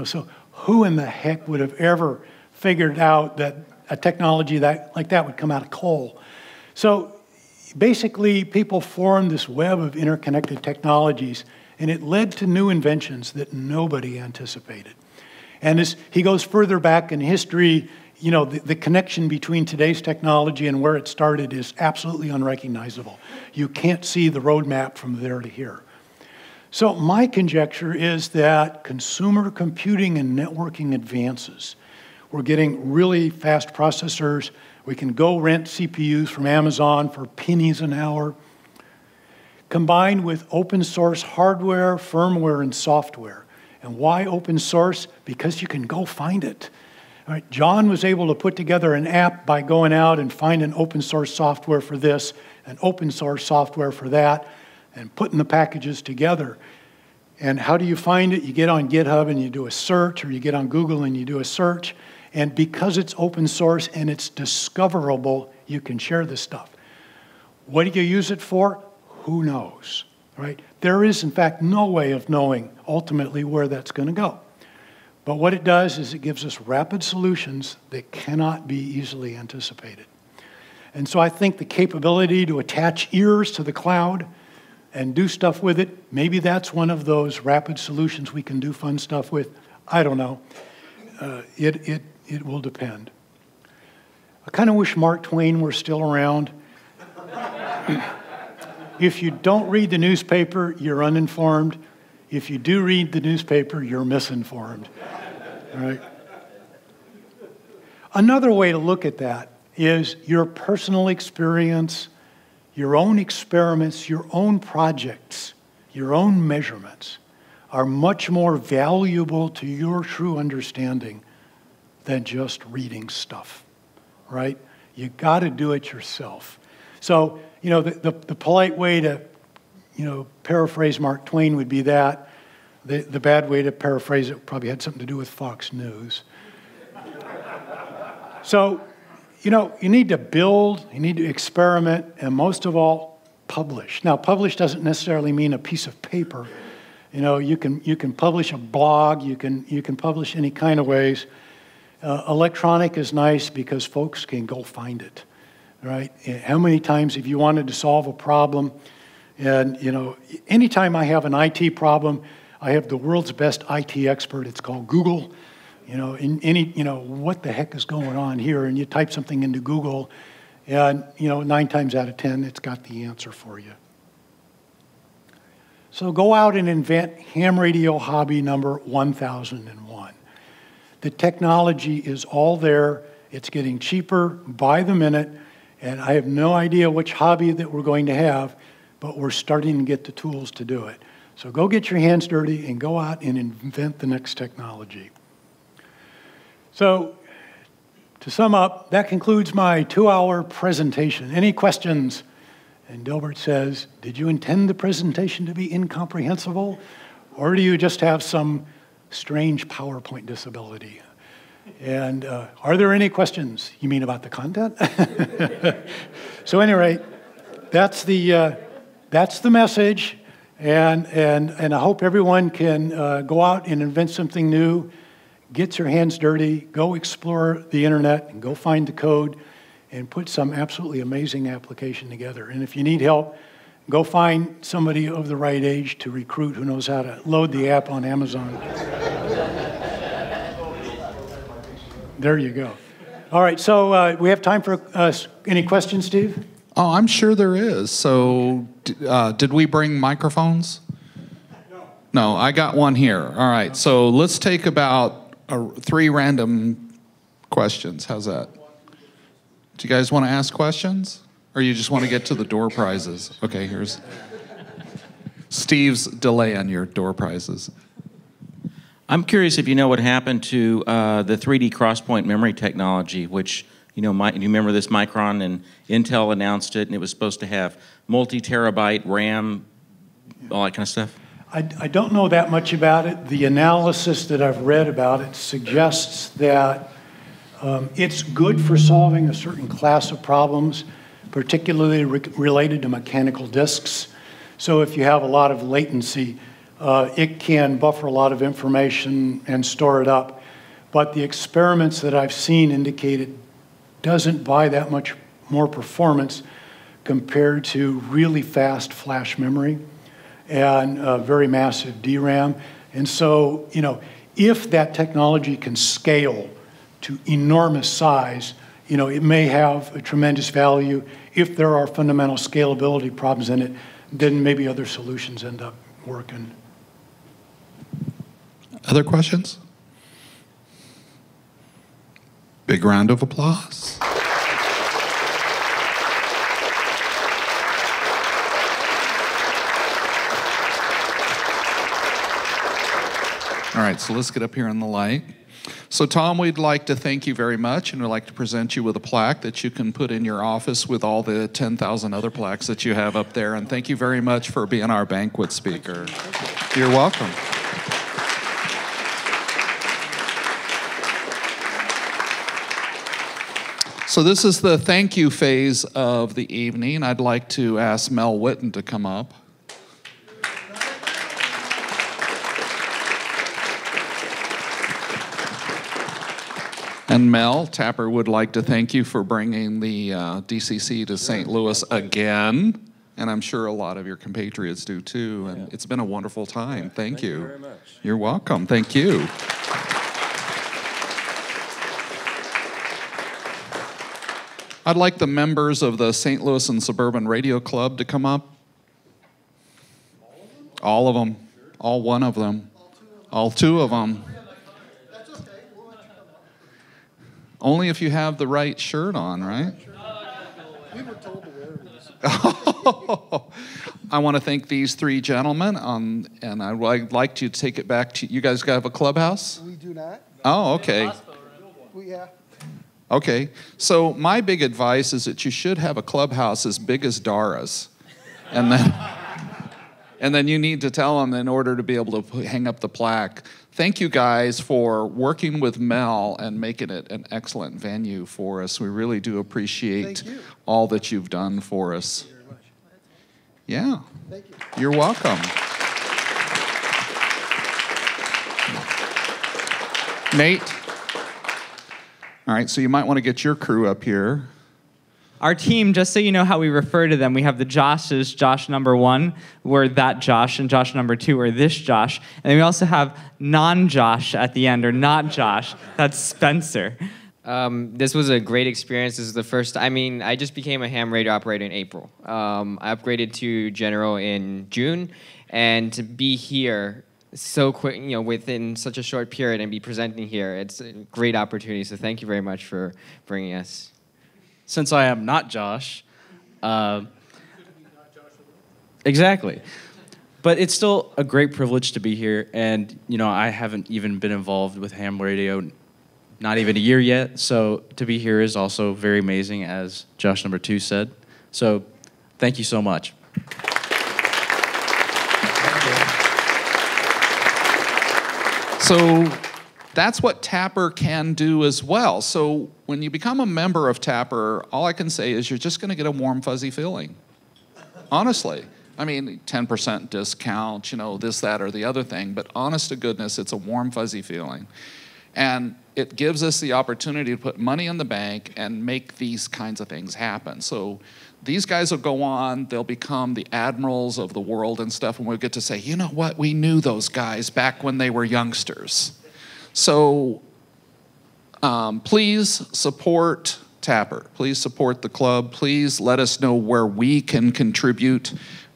So who in the heck would have ever figured out that a technology like that would come out of coal? So basically, people formed this web of interconnected technologies, and it led to new inventions that nobody anticipated. And as he goes further back in history, the connection between today's technology and where it started is absolutely unrecognizable. You can't see the roadmap from there to here. So my conjecture is that consumer computing and networking advances. We're getting really fast processors. We can go rent CPUs from Amazon for pennies an hour. Combined with open source hardware, firmware, and software. And why open source? Because you can go find it. All right, John was able to put together an app by going out and finding open source software for this, and open source software for that, and putting the packages together. And how do you find it? You get on GitHub and you do a search, or you get on Google and you do a search. And because it's open source and it's discoverable, you can share this stuff. What do you use it for? Who knows, right? There is, in fact, no way of knowing ultimately where that's going to go. But what it does is it gives us rapid solutions that cannot be easily anticipated. And so I think the capability to attach ears to the cloud and do stuff with it, maybe that's one of those rapid solutions we can do fun stuff with. I don't know. It will depend. I kind of wish Mark Twain were still around. If you don't read the newspaper, you're uninformed. If you do read the newspaper, you're misinformed. All right? Another way to look at that is your personal experience, your own experiments, your own projects, your own measurements are much more valuable to your true understanding than just reading stuff, right? You got to do it yourself. So, the polite way to, paraphrase Mark Twain would be that. The bad way to paraphrase it probably had something to do with Fox News. So, you need to build, you need to experiment, and most of all, publish. Now, publish doesn't necessarily mean a piece of paper. You can publish a blog, you can publish any kind of ways. Electronic is nice because folks can go find it. Right? How many times have you wanted to solve a problem? And, anytime I have an IT problem, I have the world's best IT expert. It's called Google. What the heck is going on here? And you type something into Google, and, 9 times out of 10, it's got the answer for you. So go out and invent ham radio hobby number 1001. The technology is all there. It's getting cheaper by the minute. And I have no idea which hobby that we're going to have, but we're starting to get the tools to do it. So go get your hands dirty and go out and invent the next technology. So to sum up, that concludes my 2-hour presentation. Any questions? And Dilbert says, did you intend the presentation to be incomprehensible? Or do you just have some strange PowerPoint disability? And are there any questions? You mean about the content? So, at any rate, that's the message, and I hope everyone can go out and invent something new, get your hands dirty, go explore the internet, and go find the code, and put some absolutely amazing application together. And if you need help, go find somebody of the right age to recruit who knows how to load the app on Amazon. There you go. All right, so we have time for any questions, Steve? Oh, I'm sure there is. So did we bring microphones? No, I got one here. All right, so let's take about 3 random questions. How's that? Do you guys want to ask questions? Or you just want to get to the door prizes? Okay, here's Steve's delay on your door prizes. I'm curious if you know what happened to the 3D crosspoint memory technology, which, you remember this Micron, and Intel announced it, and it was supposed to have multi-terabyte RAM, all that kind of stuff? I don't know that much about it. The analysis that I've read about it suggests that it's good for solving a certain class of problems, particularly related to mechanical disks. So if you have a lot of latency, it can buffer a lot of information and store it up. But the experiments that I've seen indicate it doesn't buy that much more performance compared to really fast flash memory and very massive DRAM. And so, if that technology can scale to enormous size, it may have a tremendous value. If there are fundamental scalability problems in it, then maybe other solutions end up working. Other questions? Big round of applause. All right, so let's get up here in the light. So Tom, we'd like to thank you very much, and we'd like to present you with a plaque that you can put in your office with all the 10,000 other plaques that you have up there. And thank you very much for being our banquet speaker. You're welcome. So this is the thank you phase of the evening. I'd like to ask Mel Whitten to come up. And Mel, Tapper would like to thank you for bringing the DCC to St. Louis again. And I'm sure a lot of your compatriots do too. And it's been a wonderful time. Thank you. Thank you very much. You're welcome. Thank you. I'd like the members of the St. Louis and Suburban Radio Club to come up. All of them. All one of them. All two of them. Only if you have the right shirt on, right? We were told to wear these. I want to thank these three gentlemen, and I'd like to take it back to, you guys have a clubhouse? We do not. Oh, okay. Yeah. Okay, so my big advice is that you should have a clubhouse as big as Dara's. And then you need to tell them in order to be able to hang up the plaque. Thank you guys for working with Mel and making it an excellent venue for us. We really do appreciate all that you've done for us. Thank you very much. Yeah. Thank you. You're welcome. Nate? All right, so you might want to get your crew up here. Our team, just so you know how we refer to them, we have the Joshes, Josh number 1, we're that Josh, and Josh number 2, or this Josh. And then we also have non-Josh at the end, or not Josh. That's Spencer. This was a great experience. This is the first, I just became a ham radio operator in April. I upgraded to general in June, and to be here so quick, within such a short period and be presenting here, it's a great opportunity. So thank you very much for bringing us. Since I am not Josh, exactly. But it's still a great privilege to be here, and I haven't even been involved with ham radio, not even a year yet. So to be here is also very amazing, as Josh number 2 said. So thank you so much. So that's what Tapper can do as well. So when you become a member of Tapper, all I can say is you're just going to get a warm, fuzzy feeling. Honestly. 10% discount, this, that, or the other thing. But honest to goodness, it's a warm, fuzzy feeling. And it gives us the opportunity to put money in the bank and make these kinds of things happen. So these guys will go on, they'll become the admirals of the world and stuff, and we'll get to say, you know what, we knew those guys back when they were youngsters. So please support Tapper. Please support the club. Please let us know where we can contribute.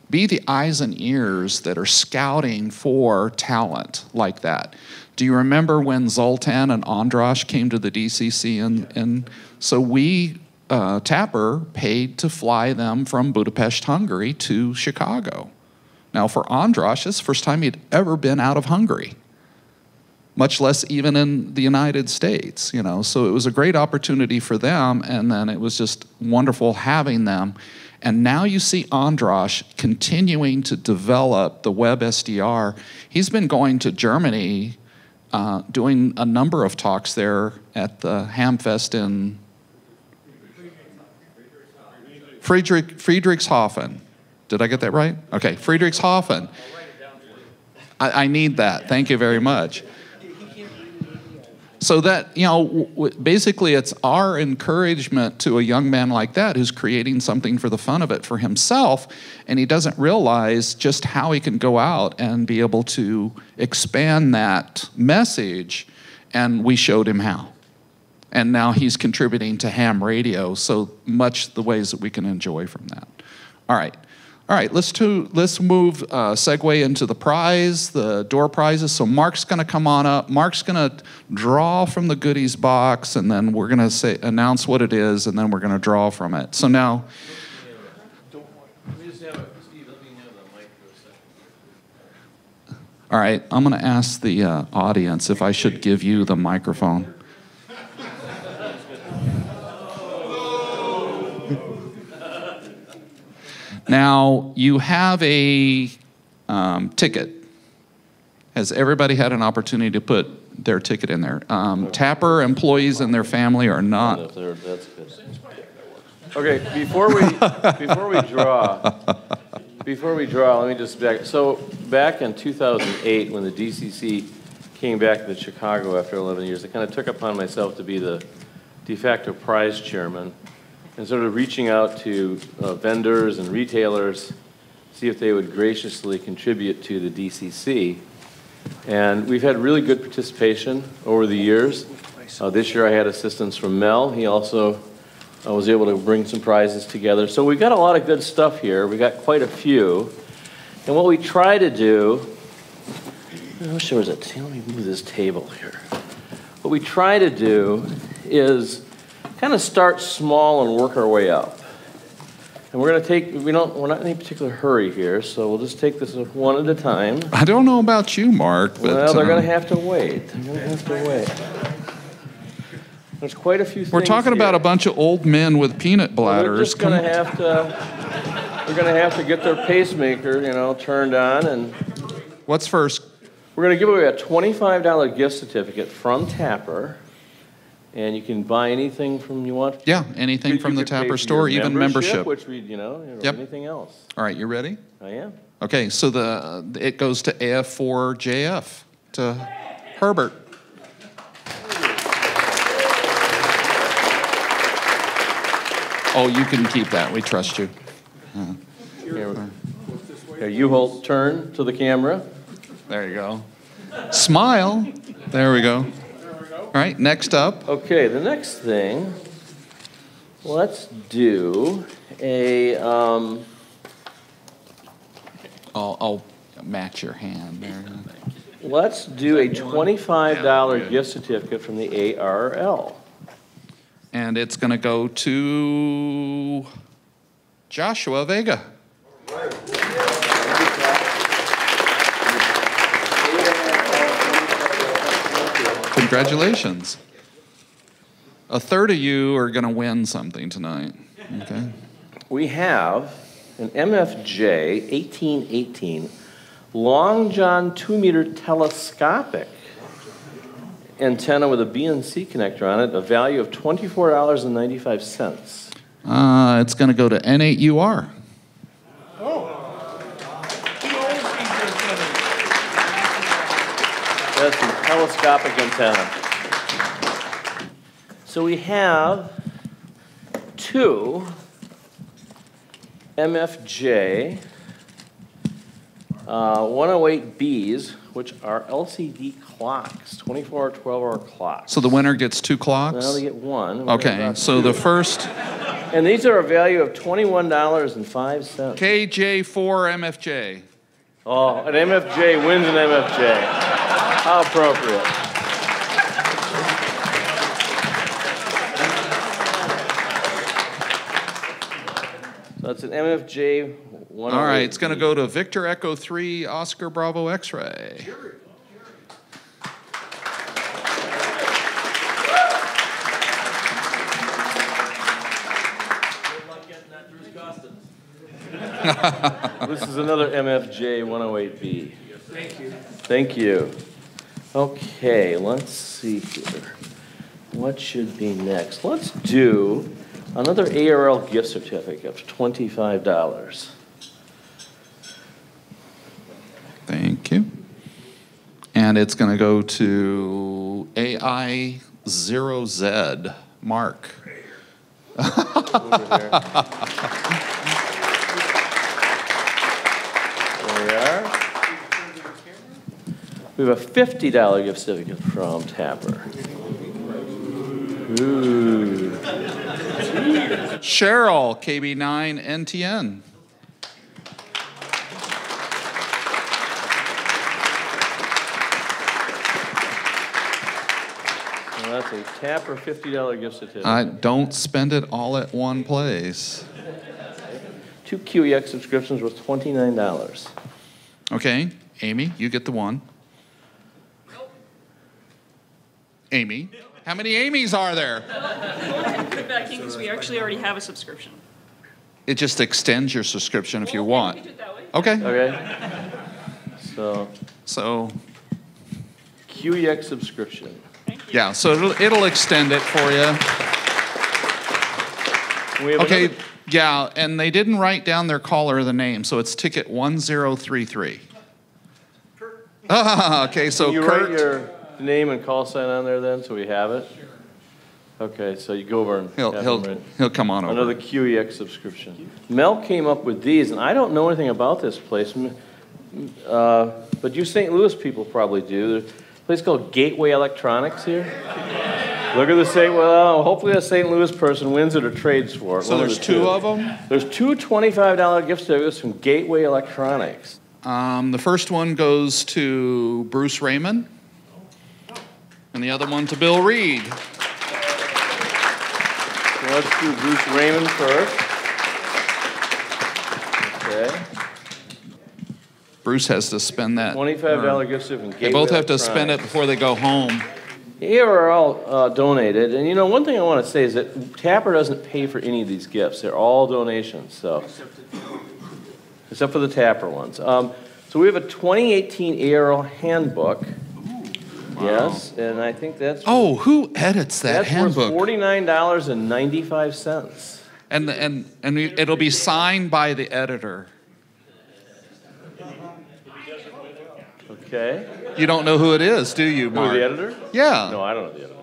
Be the eyes and ears that are scouting for talent like that. Do you remember when Zoltan and Andras came to the DCC? And so we, Tapper, paid to fly them from Budapest, Hungary to Chicago. Now for Andras, it's the first time he'd ever been out of Hungary, much less even in the United States, So it was a great opportunity for them, and then it was just wonderful having them. And now you see Andras continuing to develop the web SDR. He's been going to Germany, doing a number of talks there at the Hamfest in Friedrichshafen. Did I get that right? Okay, Friedrichshafen. I need that. Thank you very much. So that, basically it's our encouragement to a young man like that who's creating something for the fun of it for himself, and he doesn't realize just how he can go out and be able to expand that message, and we showed him how. And now he's contributing to ham radio, so much the ways that we can enjoy from that. All right, let's move, segue into the door prizes. So Mark's gonna come on up. Mark's gonna draw from the goodies box, and then we're gonna announce what it is, and then we're gonna draw from it. So now, all right, I'm gonna ask the audience if I should give you the microphone. Now, you have a ticket. Has everybody had an opportunity to put their ticket in there? Tapper employees and their family are not. That's good. Okay, before we draw, let me just back. So back in 2008, when the DCC came back to Chicago after 11 years, I kind of took upon myself to be the de facto prize chairman, and sort of reaching out to vendors and retailers, see if they would graciously contribute to the DCC. And we've had really good participation over the years. This year I had assistance from Mel. He also was able to bring some prizes together. So we've got a lot of good stuff here. We got quite a few. And what we try to do, I wish there was let me move this table here. What we try to do is kind of start small and work our way up. And we're going to take, we're not in any particular hurry here, so we'll just take this one at a time. I don't know about you, Mark, but... Well, they're going to have to wait. There's quite a few things. We're talking about a bunch of old men with peanut bladders. Well, they're just going to have to get their pacemaker, turned on. And what's first? We're going to give away a $25 gift certificate from Tapper. And you can buy anything from you want. Yeah, anything from the Tapper store, even membership. Which we, anything else. All right, you ready? I am. Okay, so it goes to AF4JF, to Herbert. Oh, you can keep that. We trust you. Here, you hold, turn to the camera. There you go. Smile. There we go. All right, next up. Okay, the next thing, let's do a... I'll match your hand there. Let's do a $25 gift certificate from the ARL. And it's going to go to Joshua Vega. Congratulations. A third of you are going to win something tonight. Okay. We have an MFJ 1818 Long John 2-meter telescopic antenna with a BNC connector on it, a value of $24.95. It's going to go to N8UR. That's a telescopic antenna. So we have two MFJ 108Bs, which are LCD clocks, 24-hour, 12-hour clocks. So the winner gets 2 clocks? Well, they get one. Okay, so the first... And these are a value of $21.05. KJ4 MFJ. Oh, an MFJ wins an MFJ. How appropriate. So that's an MFJ 108. All right, it's going to go to Victor Echo 3 Oscar Bravo X-ray. This is another MFJ 108B. Thank you. Thank you. Okay, let's see here. What should be next? Let's do another ARL gift certificate of $25. Thank you. And it's going to go to AI0Z, Mark. Over there. There we are. We have a $50 gift certificate from Tapper. Ooh. Cheryl, KB9 NTN. So that's a Tapper $50 gift certificate. Don't spend it all at one place. 2 QEX subscriptions worth $29. Okay, Amy, you get the one. Amy, how many Amy's are there? Put it back in because we actually already have a subscription. It just extends your subscription if you Okay, want. we can do it that way. Okay. Okay? So, So, QEX subscription. Thank you. yeah, so it'll extend it for you. We have Okay, another- yeah, and they didn't write down their caller or the name, so it's ticket 1033. Okay, so Can you Kurt. write your name and call sign on there then, so we have it? Okay, so you go over and have them write. He'll come on over. Another QEX subscription. Mel came up with these, and I don't know anything about this place, but you St. Louis people probably do. There's a place called Gateway Electronics here. Look at the St. Well, hopefully a St. Louis person wins it or trades for it. So One there's the two of them? There's two $25 gift certificates from Gateway Electronics. The first one goes to Bruce Raymond, and the other one to Bill Reed. So let's do Bruce Raymond first. Okay. Bruce has to spend that. $25 gift certificate from Gateway They both have to spend it Electronics. before they go home. ARL donated, and you know, one thing I want to say is that Tapper doesn't pay for any of these gifts. They're all donations, so. Except for the Tapper ones. So we have a 2018 ARL handbook. Yes, and I think that's. Oh, who edits that That's worth handbook? $49.95. And it'll be signed by the editor. Okay. You don't know who it is, do you, Who, Mark? the editor? Yeah. No, I don't know the editor.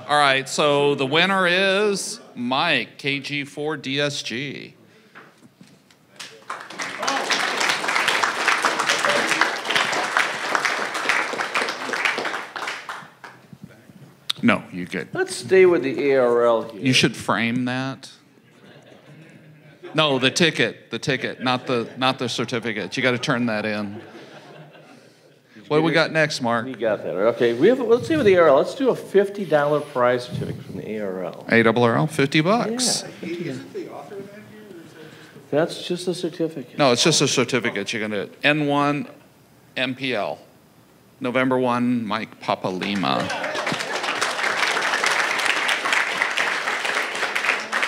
All right, so the winner is Mike, KG4DSG. No, you good. Let's stay with the ARL here. You should frame that. No, the ticket, not the certificate. You got to turn that in. What do we got next, Mark? You got that. Okay, let's see with the ARL. Let's do a $50 prize certificate from the ARL. ARL, $50. Yeah. That's just a certificate. No, it's just a certificate. You're going to N1 MPL. November 1, Mike Papa Lima.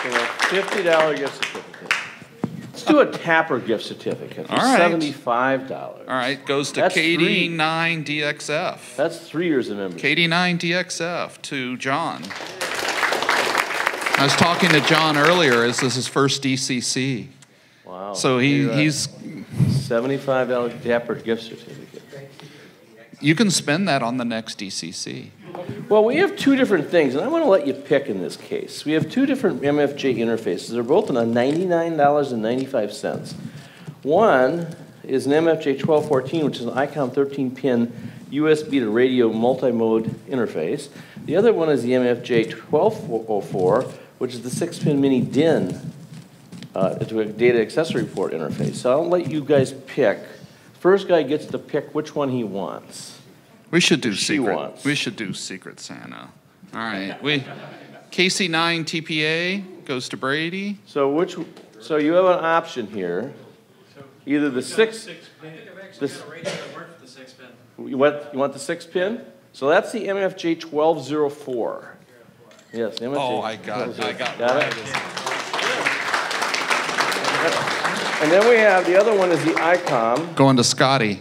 So a $50 gift certificate. Let's do a Tapper gift certificate for All right. $75. All right, goes to That's three. KD9DXF. That's 3 years of membership. KD9DXF to John. I was talking to John earlier. This is his first DCC. Wow. So he's, $75 Tapper gift certificate. you can spend that on the next DCC. Well, we have two different things, and I want to let you pick in this case. We have two different MFJ interfaces. They're both on $99.95. One is an MFJ 1214, which is an ICOM 13-pin USB to radio multi-mode interface. The other one is the MFJ 1204, which is the 6-pin mini DIN to a data accessory port interface. So I'll let you guys pick. First guy gets to pick which one he wants. We should do She secret. wants. We should do Secret Santa. All right. KC9 TPA goes to Brady. So you have an option here. Either the six. You want the 6-pin? So that's the MFJ 1204. Yes, the MFJ. Oh, I got it. Got it? And then we have, the other one is the ICOM, Going to Scotty.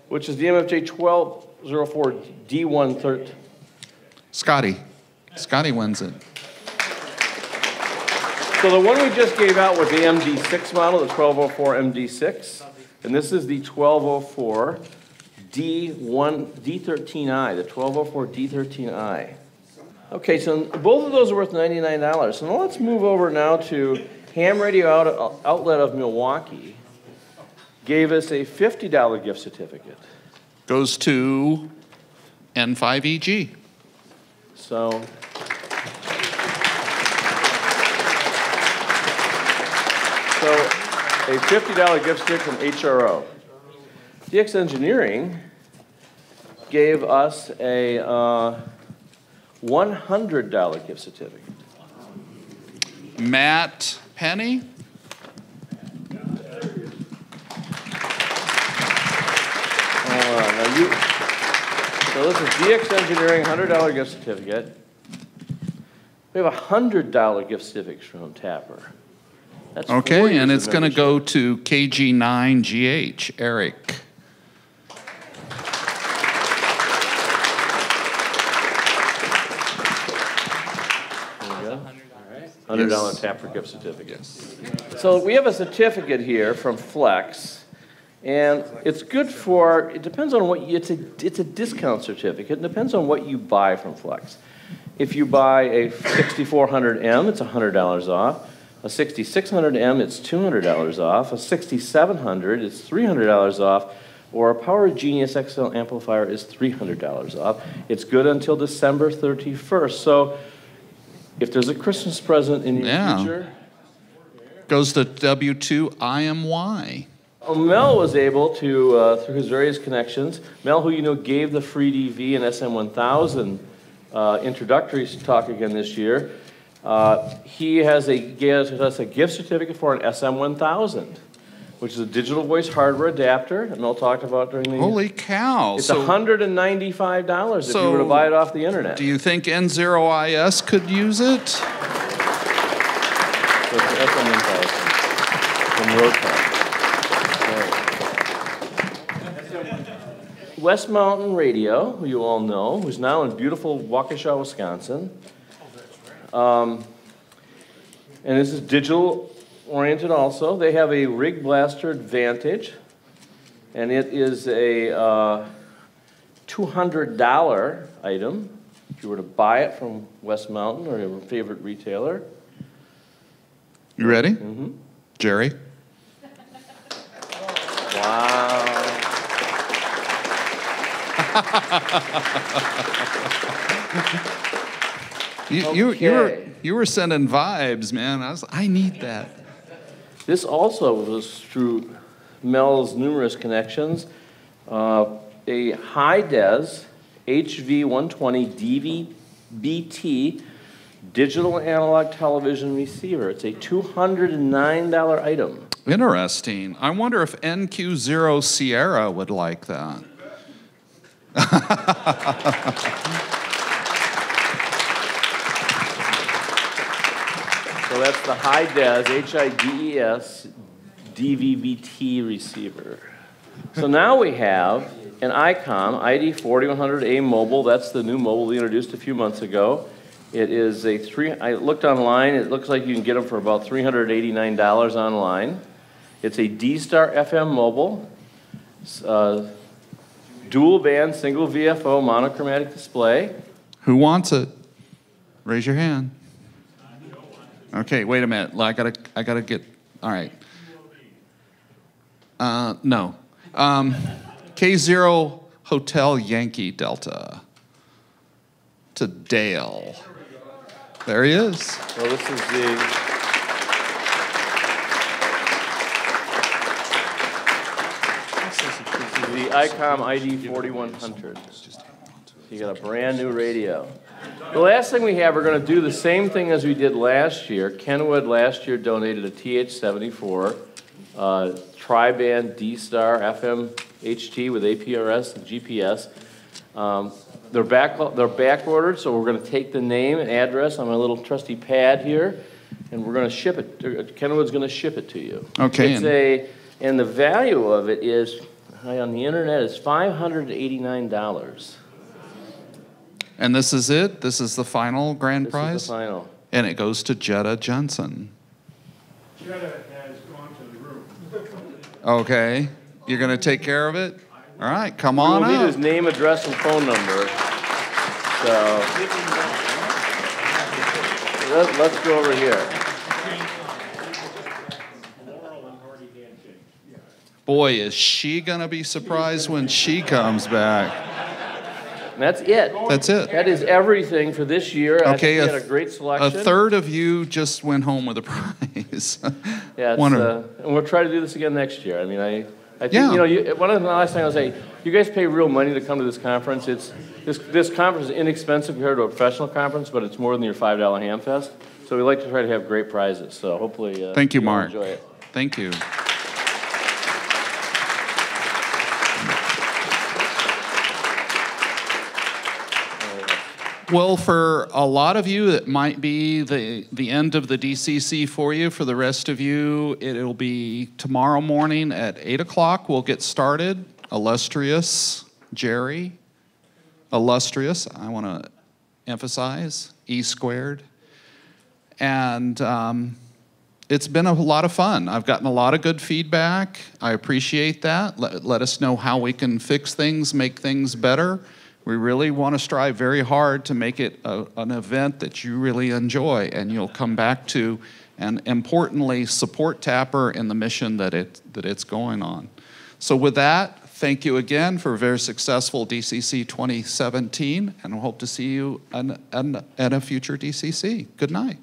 which is the MFJ 1204 D113. Scotty. Scotty wins it. So the one we just gave out was the MD6 model, the 1204 MD6. And this is the 1204 D13i, the 1204 D13i. Okay, so both of those are worth $99. So now let's move over now to Ham Radio Outlet of Milwaukee. Gave us a $50 gift certificate. Goes to N5EG. So a $50 gift stick from HRO. DX Engineering gave us a $100 gift certificate. Matt Penny. So this is DX Engineering $100 gift certificate. We have a $100 gift certificate from Tapper. That's 4 Okay, and years it's of going to membership. go to KG9GH, Eric. $100 Tapper gift certificate. So we have a certificate here from Flex, and it's good for, it depends on what you, it's a discount certificate. It depends on what you buy from Flex. If you buy a 6400M, it's $100 off. A 6600M, it's $200 off. A 6700, it's $300 off. Or a Power Genius XL amplifier is $300 off. It's good until December 31st. So if there's a Christmas present in your future. Goes to W2IMY. Mel was able to, through his various connections, Mel, who you know gave the free DV and SM1000 introductory talk again this year, he gave us a gift certificate for an SM1000, which is a digital voice hardware adapter, and Mel talked about during the... Holy cow. It's So $195 if you were to buy it off the internet. do you think N0IS could use it? So it's the SM1000 from Roadcom. West Mountain Radio, who you all know, who's now in beautiful Waukesha, Wisconsin. And this is digital oriented also. They have a Rig Blaster Advantage, and it is a $200 item if you were to buy it from West Mountain or your favorite retailer. You ready? Mm-hmm. Jerry? Wow. You were sending vibes, man. I need that. This also was through Mel's numerous connections. A high-des HV120 DVB-T digital analog television receiver. It's a $209 item. Interesting. I wonder if NQ0 Sierra would like that. So that's the high-des, HIDES, DVB-T receiver. So now we have an ICOM ID4100A mobile. That's the new mobile we introduced a few months ago. It is I looked online. It looks like you can get them for about $389 online. It's a D-Star FM mobile, dual band, single VFO, monochromatic display. Who wants it? Raise your hand. Okay, wait a minute. I gotta get. All right. No. K0 Hotel Yankee Delta. To Dale. There he is. Well, this is the ICOM ID4100. You got a brand new radio. The last thing we have, we're going to do the same thing as we did last year. Kenwood last year donated a TH74 tri-band D-Star FM HT with APRS and GPS. They're back ordered, so we're going to take the name and address on my little trusty pad here, and we're going to ship it. Kenwood's going to ship it to you. Okay. And the value of it is on the internet is $589. And this is it? This is the final grand prize? This is the final. And it goes to Jetta Jensen. Jetta has gone to the room. Okay. You're going to take care of it? All right, come on We'll need up. his name, address, and phone number. So let's go over here. Boy, is she going to be surprised when she comes back. And that's it. That's it. That is everything for this year. I Okay, think we had a great selection. a third of you just went home with a prize. Yeah, it's, Wonderful. and we'll try to do this again next year. I mean, I think, Yeah. one of the last things I'll say, you guys pay real money to come to this conference. This conference is inexpensive compared to a professional conference, but it's more than your $5 Ham Fest. So we like to try to have great prizes. So hopefully, Thank you, you'll Mark. enjoy it. Thank you. Well, for a lot of you, it might be the end of the DCC for you. For the rest of you, it'll be tomorrow morning at 8 o'clock. We'll get started. Illustrious Jerry. Illustrious, I want to emphasize, E squared. And it's been a lot of fun. I've gotten a lot of good feedback. I appreciate that. Let us know how we can fix things, make things better. We really want to strive very hard to make it an event that you really enjoy and you'll come back to, and importantly, support Tapper in the mission that it's going on. So with that, thank you again for a very successful DCC 2017, and we hope to see you at a future DCC. Good night.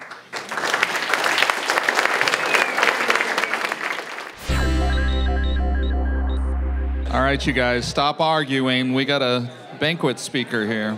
All right, you guys, stop arguing. We got a banquet speaker here.